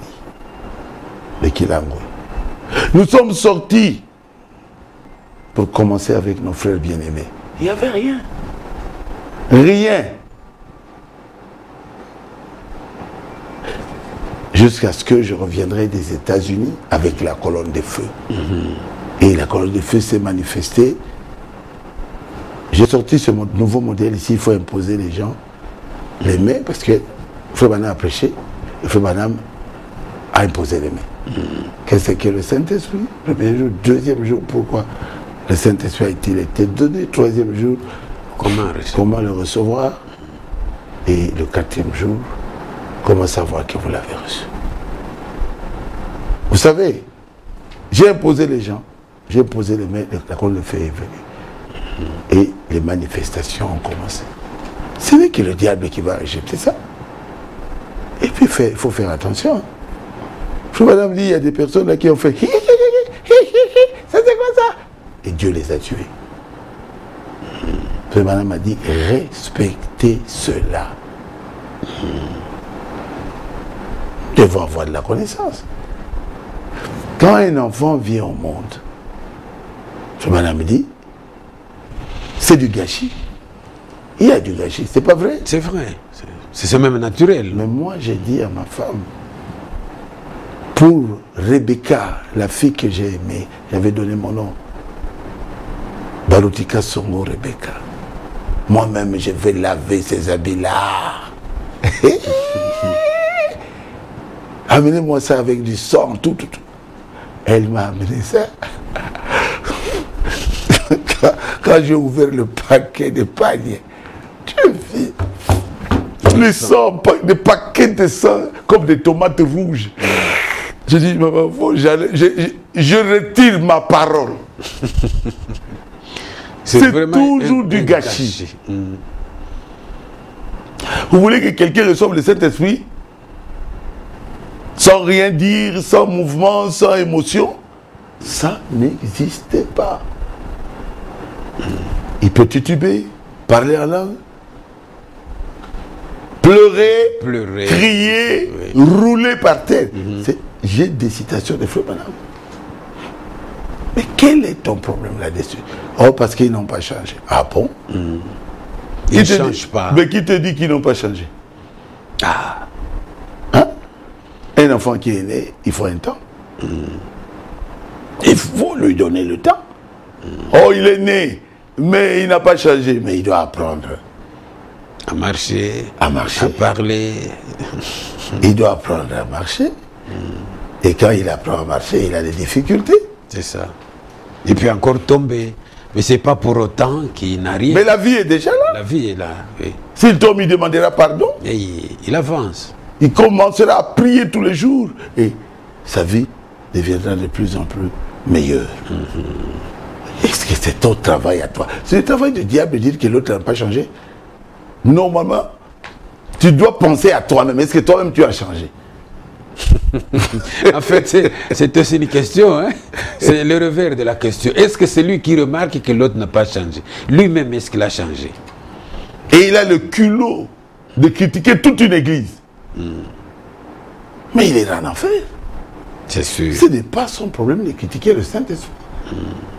Speaker 2: le Kilangwe. Nous sommes sortis pour commencer avec nos frères bien-aimés. Il n'y avait rien. Rien. Jusqu'à ce que je reviendrai des États-Unis avec la colonne de feu. Et la colonne de feu s'est manifestée. J'ai sorti ce nouveau modèle ici, il faut imposer les gens, les mains, parce que Frère Branham a prêché, et Frère Branham a imposé les mains. Qu'est-ce que le Saint-Esprit? Premier jour, deuxième jour, pourquoi le Saint-Esprit a-t-il été donné? Troisième jour, comment le recevoir? Et le quatrième jour, comment savoir que vous l'avez reçu? Vous savez, j'ai imposé les gens, j'ai imposé les mains, la colonne de feu est venue. Et les manifestations ont commencé. Ce n'est que le diable qui va rejeter ça. Et puis il faut faire attention. Madame dit, il y a des personnes là qui ont fait ça c'est quoi ça? Et Dieu les a tués. Madame a dit, respectez cela. Nous devons avoir de la connaissance. Quand un enfant vient au monde, Madame dit, c'est du gâchis. Il y a du gâchis, c'est pas vrai?
Speaker 1: C'est vrai. C'est même naturel.
Speaker 2: Mais moi, j'ai dit à ma femme, pour Rebecca, la fille que j'ai aimée, j'avais donné mon nom. Barutika Songo Rebecca. Moi-même, je vais laver ces habits-là. Amenez-moi ça avec du sang, tout. Elle m'a amené ça. Quand j'ai ouvert le paquet de paniers, Dieu vis. Le sang, des paquets de sang comme des tomates rouges. Je dis, maman, je retire ma parole. C'est toujours du gâchis. Vous voulez que quelqu'un reçoive le Saint-Esprit sans rien dire, sans mouvement, sans émotion? Ça n'existe pas. Il peut tituber, parler en langue, pleurer, crier, rouler par terre. J'ai des citations de Frère Branham. Mais quel est ton problème là-dessus? Oh, parce qu'ils n'ont pas changé. Ah bon?
Speaker 1: Ils ne changent pas.
Speaker 2: Mais qui te dit qu'ils n'ont pas changé?
Speaker 1: Ah.
Speaker 2: Hein? Un enfant qui est né, il faut un temps. Il faut lui donner le temps. Oh, il est né, mais il n'a pas changé. Mais il doit apprendre.
Speaker 1: À marcher.
Speaker 2: À marcher.
Speaker 1: À parler.
Speaker 2: Il doit apprendre à marcher. Et quand il apprend à marcher, il a des difficultés.
Speaker 1: C'est ça. Il peut encore tomber. Mais ce n'est pas pour autant qu'il n'a rien.
Speaker 2: Mais la vie est déjà là.
Speaker 1: La vie est là, oui.
Speaker 2: S'il tombe, il demandera pardon.
Speaker 1: Et il avance.
Speaker 2: Il commencera à prier tous les jours. Et sa vie deviendra de plus en plus meilleure. Est-ce que c'est ton travail à toi? C'est le travail du diable de dire que l'autre n'a pas changé. Normalement, tu dois penser à toi-même. Est-ce que toi-même tu as changé?
Speaker 1: En fait, c'est aussi une question. Hein? C'est le revers de la question. Est-ce que c'est lui qui remarque que l'autre n'a pas changé? Lui-même, est-ce qu'il a changé?
Speaker 2: Et il a le culot de critiquer toute une église. Mais il est en enfer.
Speaker 1: C'est sûr.
Speaker 2: Ce n'est pas son problème de critiquer le Saint-Esprit.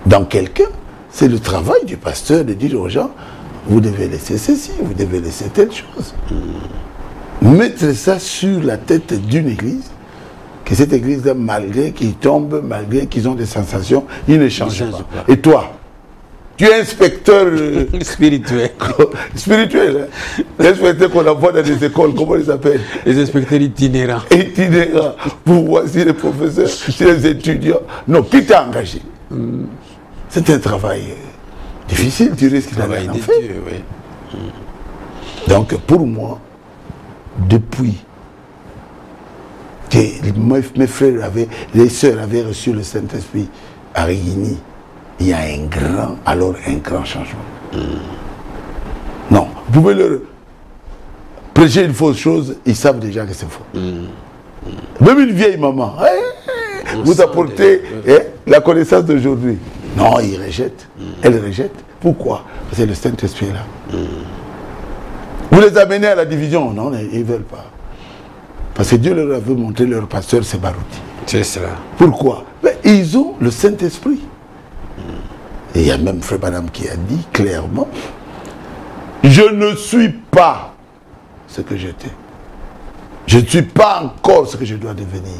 Speaker 2: Dans quelqu'un, c'est le travail du pasteur de dire aux gens, vous devez laisser ceci, vous devez laisser telle chose. Mettre ça sur la tête d'une église, que cette église-là, malgré qu'ils tombent, malgré qu'ils ont des sensations, ils ne changent pas. Et toi, tu es inspecteur
Speaker 1: spirituel.
Speaker 2: Spirituel. Hein? L'inspecteur qu'on envoie dans des écoles, comment ils s'appellent?
Speaker 1: Les inspecteurs itinérants.
Speaker 2: Itinérants. Pour voir si les professeurs, si les étudiants. Non, qui t'a engagé? C'est un travail difficile, tu risques d'aller en enfer.
Speaker 1: Oui.
Speaker 2: Donc pour moi, depuis que mes frères les sœurs avaient reçu le Saint-Esprit à Riguigny, il y a un grand changement. Non, vous pouvez leur prêcher une fausse chose, ils savent déjà que c'est faux. Même une vieille maman, vous apportez la connaissance d'aujourd'hui. Non, ils rejettent. Elle rejette. Pourquoi? Parce que le Saint-Esprit est là. Vous les amenez à la division? Non, ils ne veulent pas. Parce que Dieu leur avait montré leur pasteur, c'est Barouti.
Speaker 1: C'est cela.
Speaker 2: Pourquoi? Mais ils ont le Saint-Esprit. Et il y a même Frère Branham qui a dit clairement, je ne suis pas ce que j'étais. Je ne suis pas encore ce que je dois devenir.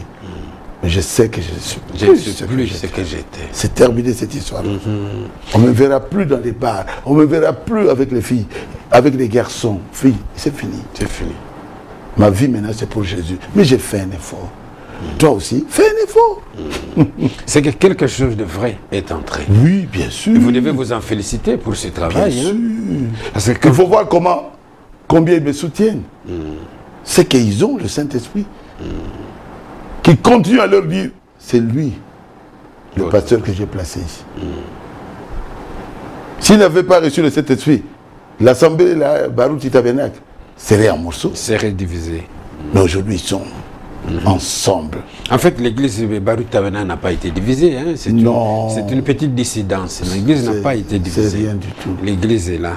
Speaker 2: Mais je sais que je suis plus ce que j'étais. C'est terminé cette histoire. On ne me verra plus dans les bars. On ne me verra plus avec les filles, avec les garçons. Filles, c'est fini.
Speaker 1: C'est fini.
Speaker 2: Ma vie maintenant c'est pour Jésus. Mais j'ai fait un effort. Toi aussi, fais un effort.
Speaker 1: C'est que quelque chose de vrai est entré.
Speaker 2: Oui, bien sûr.
Speaker 1: Et vous devez vous en féliciter pour ce travail.
Speaker 2: Bien sûr.
Speaker 1: Parce que
Speaker 2: il faut voir combien ils me soutiennent. C'est qu'ils ont le Saint-Esprit. Qui continuent à leur dire, c'est lui, le pasteur que j'ai placé ici. S'il n'avait pas reçu le Saint-Esprit, l'assemblée, la Barouti Tabernacle, serait en morceaux.
Speaker 1: Serait divisée.
Speaker 2: Mais aujourd'hui, ils sont ensemble.
Speaker 1: En fait, l'église de Barouti Tabernacle n'a pas été divisée. Hein? C'est une petite dissidence. L'église n'a pas été divisée.
Speaker 2: C'est rien du tout.
Speaker 1: L'église est là.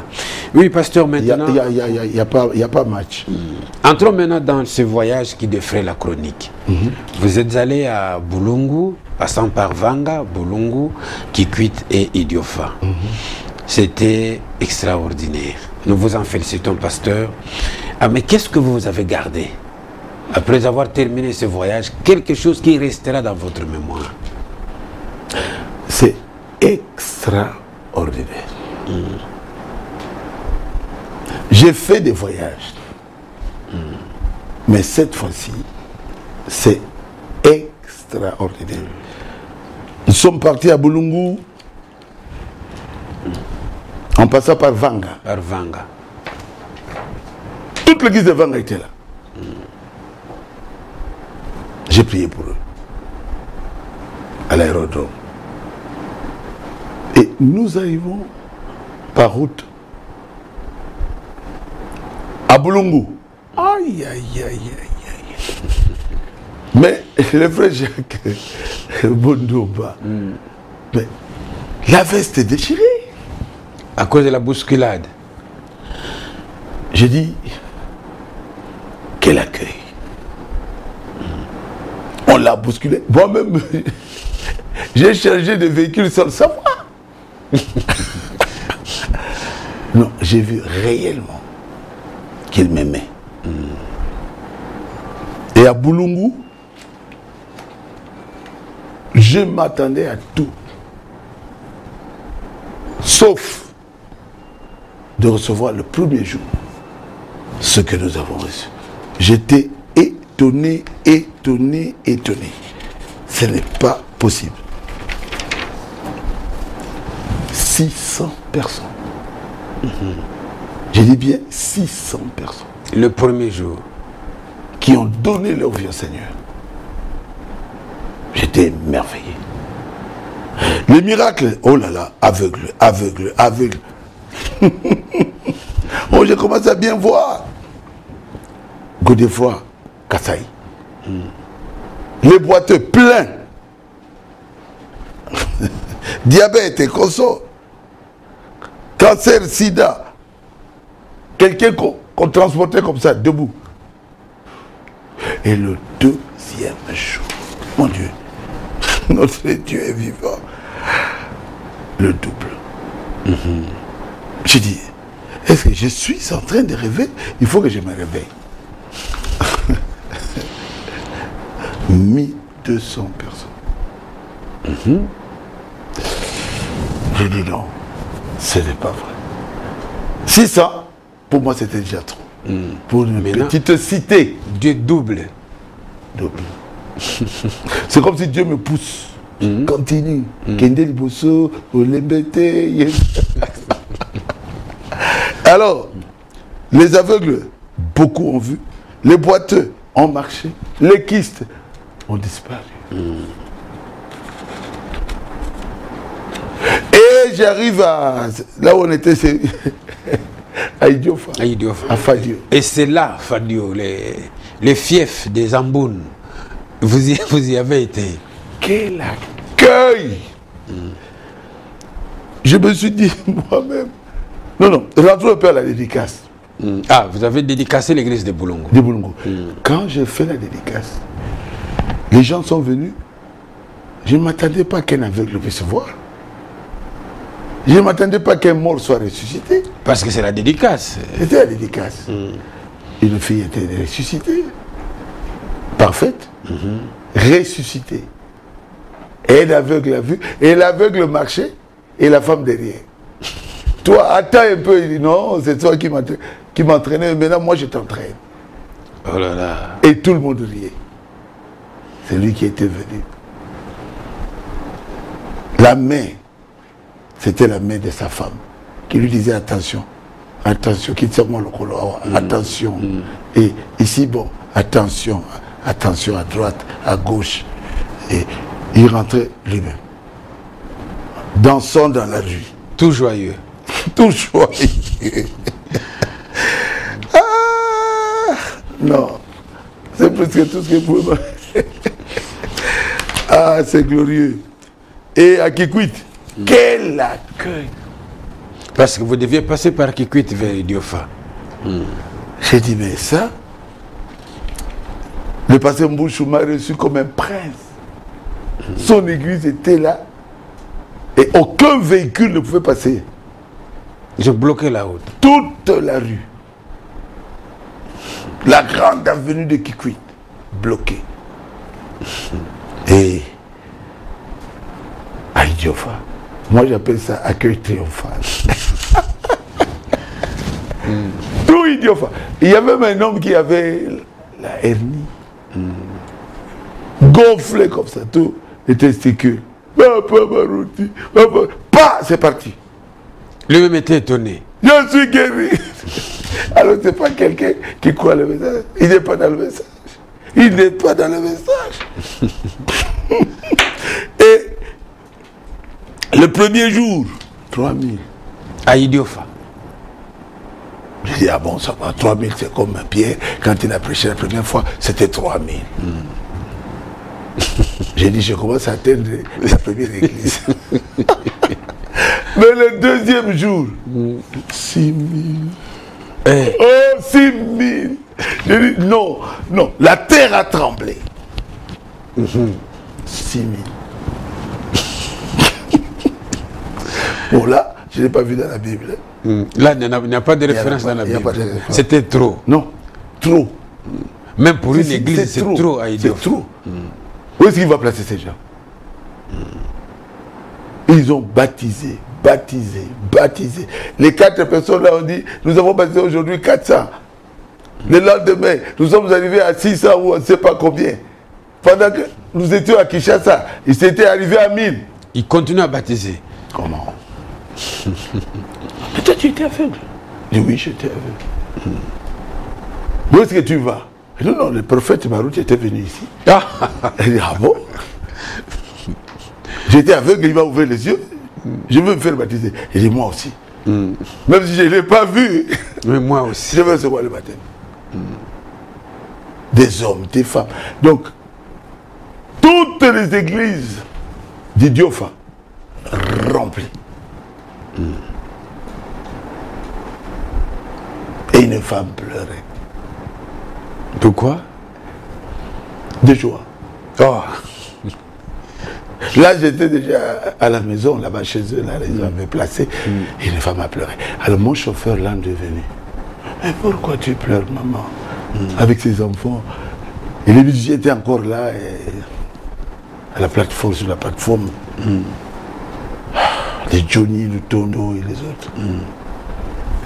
Speaker 1: Oui, pasteur, maintenant...
Speaker 2: Il n'y a pas match.
Speaker 1: Entrons maintenant dans ce voyage qui défraie la chronique. Vous êtes allé à Bulungu, passant par Vanga, Bulungu, Kikwit et Idiofa. C'était extraordinaire. Nous vous en félicitons, pasteur. Ah, mais qu'est-ce que vous avez gardé après avoir terminé ce voyage? Quelque chose qui restera dans votre mémoire?
Speaker 2: C'est extraordinaire. J'ai fait des voyages. Mais cette fois-ci, c'est extraordinaire. Nous sommes partis à Bulungu en passant par Vanga.
Speaker 1: Par Vanga.
Speaker 2: Toute l'église de Vanga était là. J'ai prié pour eux. À l'aérodrome. Et nous arrivons par route à Bulungu. Aïe, aïe, aïe, aïe, aïe. Mais le frère Jacques Bondomba, mais la veste est déchirée.
Speaker 1: À cause de la bousculade.
Speaker 2: J'ai dit, quel accueil. On l'a bousculé. Moi-même, j'ai changé de véhicule sans le savoir. Non, j'ai vu réellement qu'il m'aimait. Et à Bulungu, je m'attendais à tout. Sauf de recevoir le premier jour ce que nous avons reçu. J'étais étonné, étonné, étonné. Ce n'est pas possible. 600 personnes. J'ai dit bien 600 personnes.
Speaker 1: Le premier jour.
Speaker 2: Qui ont donné leur vie au Seigneur. J'étais émerveillé. Les miracles, oh là là, aveugle, aveugle, aveugle. Oh, j'ai commencé à bien voir. Godefroy, Kassai. Les boiteux pleins. Diabète et conso. Cancer, sida. Quelqu'un qu'on transportait comme ça, debout. Et le deuxième jour, mon Dieu, notre Dieu est vivant. Le double. J'ai dit, est-ce que je suis en train de rêver? Il faut que je me réveille. 1200 personnes. J'ai dit non, ce n'est pas vrai. 600, pour moi c'était déjà trop. Pour une petite cité.
Speaker 1: Dieu double.
Speaker 2: Double. C'est comme si Dieu me pousse. Continue. Kende Liboso, Olembete. Alors, les aveugles, beaucoup ont vu. Les boiteux ont marché. Les kystes ont disparu. Et j'arrive à... Là où on était, c'est... à Idiofa. À Fadio.
Speaker 1: Et c'est là, Fadio, les fiefs des Amboun. Vous y avez été.
Speaker 2: Quel accueil! Je me suis dit moi-même... Non, rentrons un peu à la dédicace.
Speaker 1: Ah, vous avez dédicacé l'église de Boulongo.
Speaker 2: De Boulongo. Quand j'ai fait la dédicace, les gens sont venus. Je ne m'attendais pas qu'un aveugle puisse voir. Je ne m'attendais pas qu'un mort soit ressuscité.
Speaker 1: Parce que c'est la dédicace.
Speaker 2: C'était la dédicace. Une fille était ressuscitée. Parfaite. Ressuscitée. Et l'aveugle a vu. Et l'aveugle marchait. Et la femme derrière. Toi, attends un peu. Il dit non, c'est toi qui m'entraînais. Maintenant, moi, je t'entraîne.
Speaker 1: Oh là là.
Speaker 2: Et tout le monde riait. C'est lui qui était venu. La main, c'était la main de sa femme, qui lui disait attention, attention, quitte-moi le couloir, attention. Et ici, bon, attention, attention à droite, à gauche. Et il rentrait lui-même, dansant dans la rue.
Speaker 1: Tout joyeux.
Speaker 2: Tout joyeux. Ah, non, c'est presque tout ce que vous pouvez. Ah, c'est glorieux. Et à Kikwit, quel accueil!
Speaker 1: Parce que vous deviez passer par Kikwit vers Idiofa.
Speaker 2: J'ai dit, mais ça, le pasteur Mbouchou m'a reçu comme un prince. Son église était là. Et aucun véhicule ne pouvait passer.
Speaker 1: J'ai bloqué la route.
Speaker 2: Toute la rue. La grande avenue de Kikwit, bloquée. Et à Idiofa, moi j'appelle ça accueil triomphal. Tout Idiofa. Il y avait même un homme qui avait la hernie. Gonflé comme ça, tout les testicules. Pas, c'est parti.
Speaker 1: Lui-même était étonné.
Speaker 2: Je suis guéri. Alors c'est pas quelqu'un qui croit le message. Il n'est pas dans le message. Il n'est pas dans le message. Et le premier jour, 3000.
Speaker 1: À Idiofa.
Speaker 2: Je dis, ah bon, ça va, 3000, c'est comme Pierre, quand il a prêché la première fois, c'était 3000. J'ai dit, je commence à atteindre la première église. Mais le deuxième jour, 6000. Oh, 6000. J'ai dit, non, non, la terre a tremblé. 6000. Bon, là, je ne l'ai pas vu dans la Bible.
Speaker 1: Là, il n'y a pas de référence dans la Bible. C'était trop.
Speaker 2: Non, trop.
Speaker 1: Même pour une église, c'est trop à Idiofa.
Speaker 2: C'est trop. Où est-ce qu'il va placer ces gens? Ils ont baptisé. Les 4 personnes là ont dit, nous avons baptisé aujourd'hui 400. Le lendemain, nous sommes arrivés à 600 ou on ne sait pas combien. Pendant que nous étions à Kinshasa, ils s'étaient arrivés à 1000.
Speaker 1: Ils continuent à baptiser.
Speaker 2: Comment? Mais toi, tu étais aveugle. Je dis, oui, j'étais aveugle. Où est-ce que tu vas? Non, non, le prophète Marouti était venu ici. Elle dit, ah bon? J'étais aveugle, il m'a ouvert les yeux. Je veux me faire baptiser. Il dit, moi aussi. Même si je ne l'ai pas vu.
Speaker 1: Mais moi aussi.
Speaker 2: Je veux recevoir le baptême. Des hommes, des femmes. Donc, toutes les églises d'Idiofa remplies. Et une femme pleurait.
Speaker 1: Pourquoi?
Speaker 2: de joie.
Speaker 1: Oh.
Speaker 2: Là, j'étais déjà à la maison, là-bas chez eux, là, ils m'avaient placé, et une femme a pleuré. Alors mon chauffeur là est venu. Mais pourquoi tu pleures, maman, avec ses enfants? Et les musiciens étaient encore là, à la plateforme, sur la plateforme. Les Johnny, le Tono et les autres.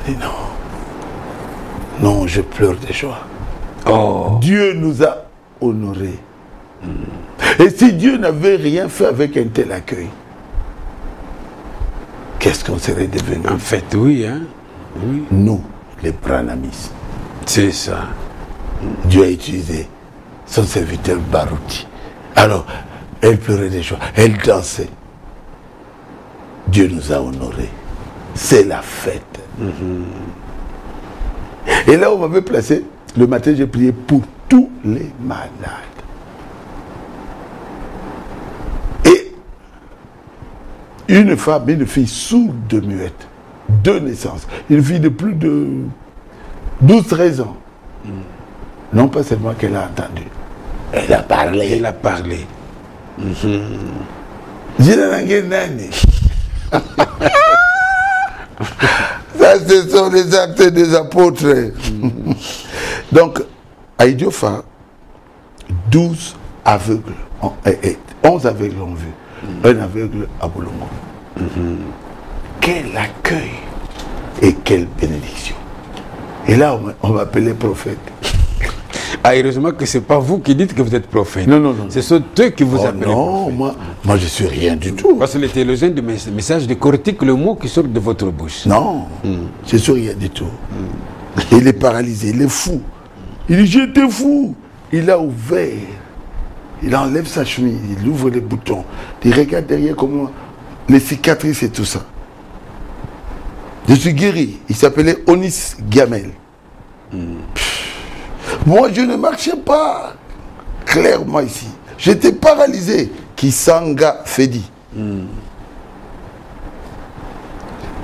Speaker 2: Et non. Non, je pleure de joie.
Speaker 1: Oh.
Speaker 2: Dieu nous a honorés. Et si Dieu n'avait rien fait avec un tel accueil, qu'est-ce qu'on serait devenu?
Speaker 1: En fait, oui, hein? Oui.
Speaker 2: Nous, les Branamis.
Speaker 1: C'est ça.
Speaker 2: Dieu a utilisé son serviteur Barouti. Alors, elle pleurait de joie, elle dansait. Dieu nous a honorés. C'est la fête. Et là, on m'avait placé, le matin, j'ai prié pour tous les malades. Et une femme, une fille sourde muette, de naissance, une fille de plus de 12-13 ans. Non pas seulement qu'elle a entendu, elle a parlé.
Speaker 1: Elle a parlé.
Speaker 2: Ça, ce sont les actes des apôtres. Donc, à Idiofa, 12 aveugles, 11 aveugles ont vu, un aveugle à Boulongo. Quel accueil et quelle bénédiction. Et là, on m'appelait prophète.
Speaker 1: Ah, heureusement que ce n'est pas vous qui dites que vous êtes prophète.
Speaker 2: Non, non, non.
Speaker 1: Ce sont eux qui vous appellent
Speaker 2: non,
Speaker 1: prophète.
Speaker 2: moi je suis rien du tout.
Speaker 1: Parce que les théologiens du message décortiquent le mot qui sort de votre bouche.
Speaker 2: Non, je suis rien du tout. Il est paralysé, il est fou. Il dit, j'étais fou. Il a ouvert. Il enlève sa chemise, il ouvre les boutons. Il regarde derrière comment les cicatrices et tout ça. Je suis guéri. Il s'appelait Onis Gamel. Moi, je ne marchais pas clairement ici. J'étais paralysé. Kisanga Fedi.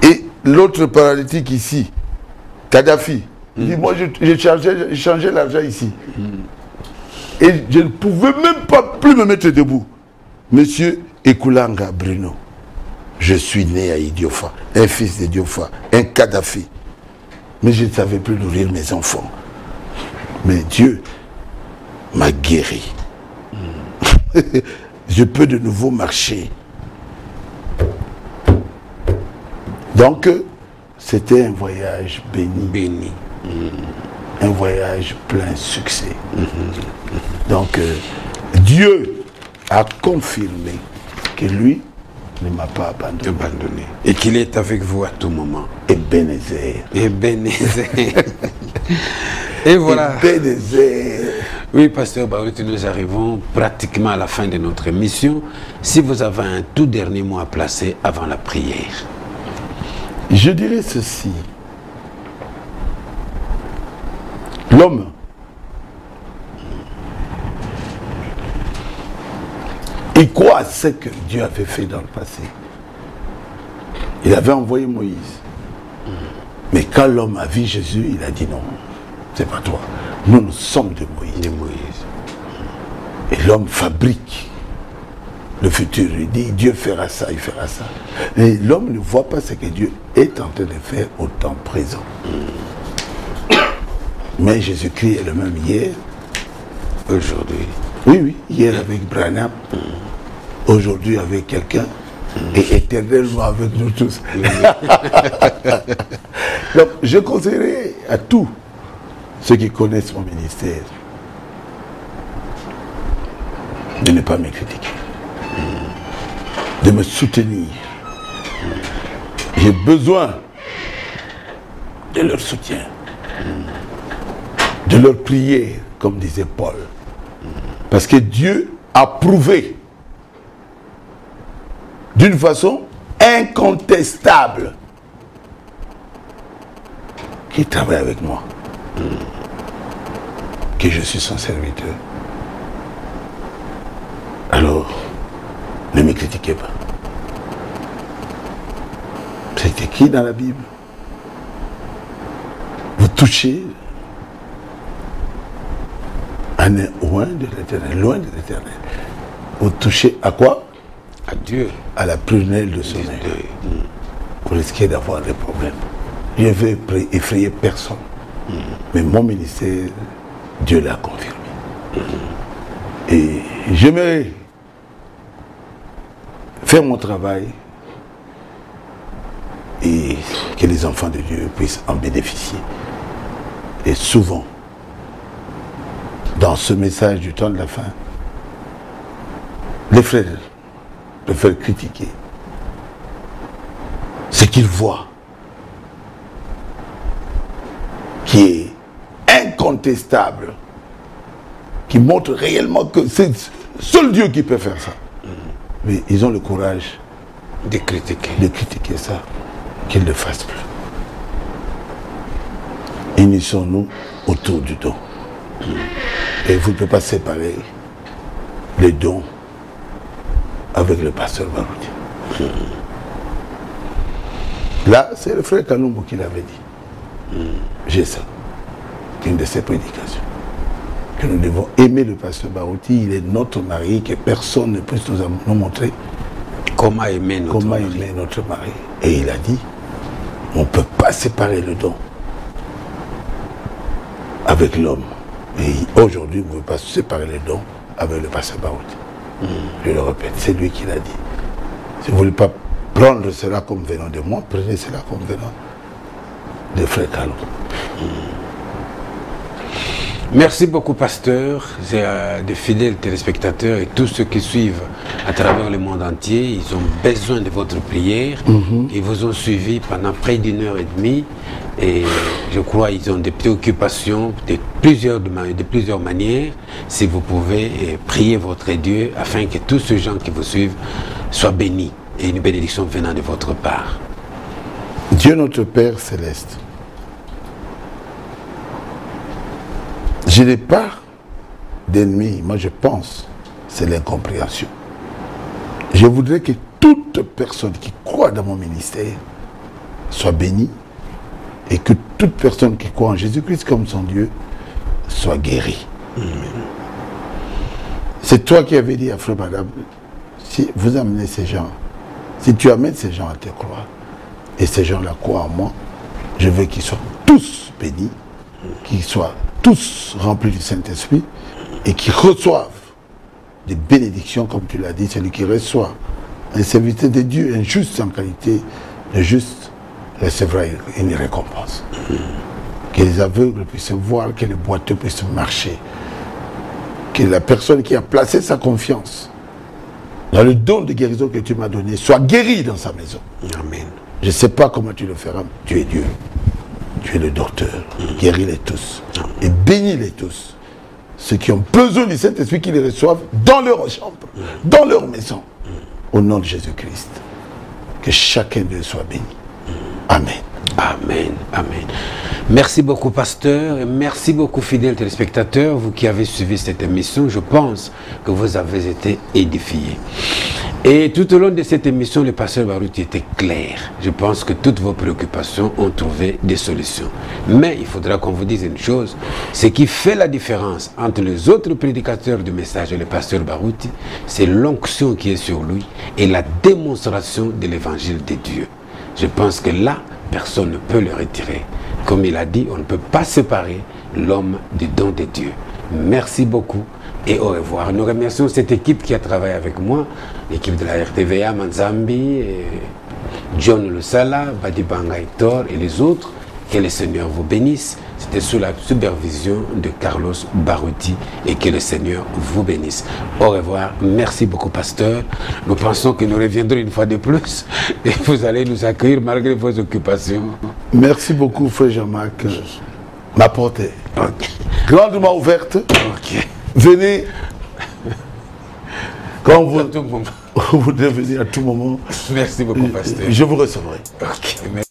Speaker 2: Et l'autre paralytique ici, Kadhafi. Il dit, moi, j'ai changé l'argent ici. Et je ne pouvais même pas plus me mettre debout. Monsieur Ekulanga Bruno, je suis né à Idiofa, un fils de Diofa, un Kadhafi. Mais je ne savais plus nourrir mes enfants. Mais Dieu m'a guéri. Je peux de nouveau marcher. Donc, c'était un voyage béni. Un voyage plein succès. Donc, Dieu a confirmé que lui ne m'a pas abandonné.
Speaker 1: Et qu'il est avec vous à tout moment.
Speaker 2: Et Bénézer.
Speaker 1: Et Bénézer. Et voilà.
Speaker 2: Et Bénézer.
Speaker 1: Oui, pasteur Barouti, nous arrivons pratiquement à la fin de notre émission. Si vous avez un tout dernier mot à placer avant la prière.
Speaker 2: Je dirais ceci. L'homme il croit à ce que Dieu avait fait dans le passé. Il avait envoyé Moïse. Mais quand l'homme a vu Jésus, il a dit non, c'est pas toi. Nous sommes de Moïse.
Speaker 1: De Moïse.
Speaker 2: Et l'homme fabrique le futur. Il dit Dieu fera ça, il fera ça. Et l'homme ne voit pas ce que Dieu est en train de faire au temps présent. Mais Jésus-Christ est le même hier,
Speaker 1: aujourd'hui.
Speaker 2: Oui, oui, hier avec Branham, aujourd'hui avec quelqu'un, et éternellement avec nous tous. Donc, je conseillerais à tous ceux qui connaissent mon ministère de ne pas me critiquer, de me soutenir. J'ai besoin de leur soutien, de leur prière, comme disait Paul. Parce que Dieu a prouvé d'une façon incontestable qu'il travaille avec moi, que je suis son serviteur. Alors, ne me critiquez pas. C'est écrit dans la Bible. Vous touchez à On est loin de l'éternel, loin de l'éternel. Vous touchez à quoi?
Speaker 1: À Dieu.
Speaker 2: À la prunelle de son œil. Vous risquez d'avoir des problèmes. Je ne veux effrayer personne. Mais mon ministère, Dieu l'a confirmé. Et j'aimerais faire mon travail et que les enfants de Dieu puissent en bénéficier. Et souvent, dans ce message du temps de la fin, les frères préfèrent critiquer ce qu'ils voient, qui est incontestable, qui montre réellement que c'est seul Dieu qui peut faire ça. Mais ils ont le courage
Speaker 1: de critiquer
Speaker 2: ça, qu'ils ne le fassent plus. Unissons-nous autour du don. Et vous ne pouvez pas séparer les dons avec le pasteur Barouti. Là, c'est le frère Kalumbo qui l'avait dit. J'ai ça. Une de ses prédications. Que nous devons aimer le pasteur Barouti. Il est notre mari, que personne ne puisse nous montrer
Speaker 1: comment aimer notre
Speaker 2: mari. Et il a dit, on ne peut pas séparer le don avec l'homme. Et aujourd'hui, vous ne pouvez pas séparer les dons avec le pasteur Barouti. Je le répète, c'est lui qui l'a dit. Si vous ne voulez pas prendre cela comme venant de moi, prenez cela comme venant de frère Kalou.
Speaker 1: Merci beaucoup, pasteur. Des fidèles téléspectateurs et tous ceux qui suivent à travers le monde entier, ils ont besoin de votre prière. Ils vous ont suivi pendant près d'une heure et demie. Et je crois qu'ils ont des préoccupations de plusieurs manières. Si vous pouvez prier votre Dieu afin que tous ces gens qui vous suivent soient bénis et une bénédiction venant de votre part.
Speaker 2: Dieu notre Père céleste, je n'ai pas d'ennemis, moi je pense, c'est l'incompréhension. Je voudrais que toute personne qui croit dans mon ministère soit bénie et que toute personne qui croit en Jésus-Christ comme son Dieu soit guérie. C'est toi qui avais dit à Frère Madame, si vous amenez ces gens, si tu amènes ces gens à te croire, et ces gens-là croient en moi, je veux qu'ils soient tous bénis, qu'ils soient tous remplis du Saint-Esprit et qui reçoivent des bénédictions, comme tu l'as dit, celui qui reçoit un serviteur de Dieu, un juste en qualité, le juste recevra une récompense. Que les aveugles puissent voir, que les boiteux puissent marcher, que la personne qui a placé sa confiance dans le don de guérison que tu m'as donné soit guérie dans sa maison.
Speaker 1: Amen.
Speaker 2: Je ne sais pas comment tu le feras, tu es Dieu. Tu es le docteur. Guéris-les tous. Et bénis-les tous. Ceux qui ont besoin du Saint-Esprit, qu'ils les reçoivent dans leur chambre, dans leur maison. Au nom de Jésus-Christ. Que chacun d'eux soit béni. Amen.
Speaker 1: Amen. Amen. Merci beaucoup, pasteur, et merci beaucoup, fidèles téléspectateurs, vous qui avez suivi cette émission. Je pense que vous avez été édifiés. Et tout au long de cette émission, le pasteur Barouti était clair. Je pense que toutes vos préoccupations ont trouvé des solutions. Mais il faudra qu'on vous dise une chose, ce qui fait la différence entre les autres prédicateurs du message et le pasteur Barouti, c'est l'onction qui est sur lui et la démonstration de l'évangile de Dieu. Je pense que là, personne ne peut le retirer. Comme il a dit, on ne peut pas séparer l'homme du don de Dieu. Merci beaucoup et au revoir. Nous remercions cette équipe qui a travaillé avec moi, l'équipe de la RTVA, Manzambi, et John Lusala, Badibanga Hector et les autres. Que le Seigneur vous bénisse. C'était sous la supervision de Carlos Barouti et que le Seigneur vous bénisse. Au revoir. Merci beaucoup, pasteur. Nous pensons que nous reviendrons une fois de plus et vous allez nous accueillir malgré vos occupations.
Speaker 2: Merci beaucoup, frère Jean-Marc. Ma porte est grandement ouverte. Venez quand vous devez venir à tout moment.
Speaker 1: Merci beaucoup, pasteur.
Speaker 2: Je vous recevrai.
Speaker 1: Merci.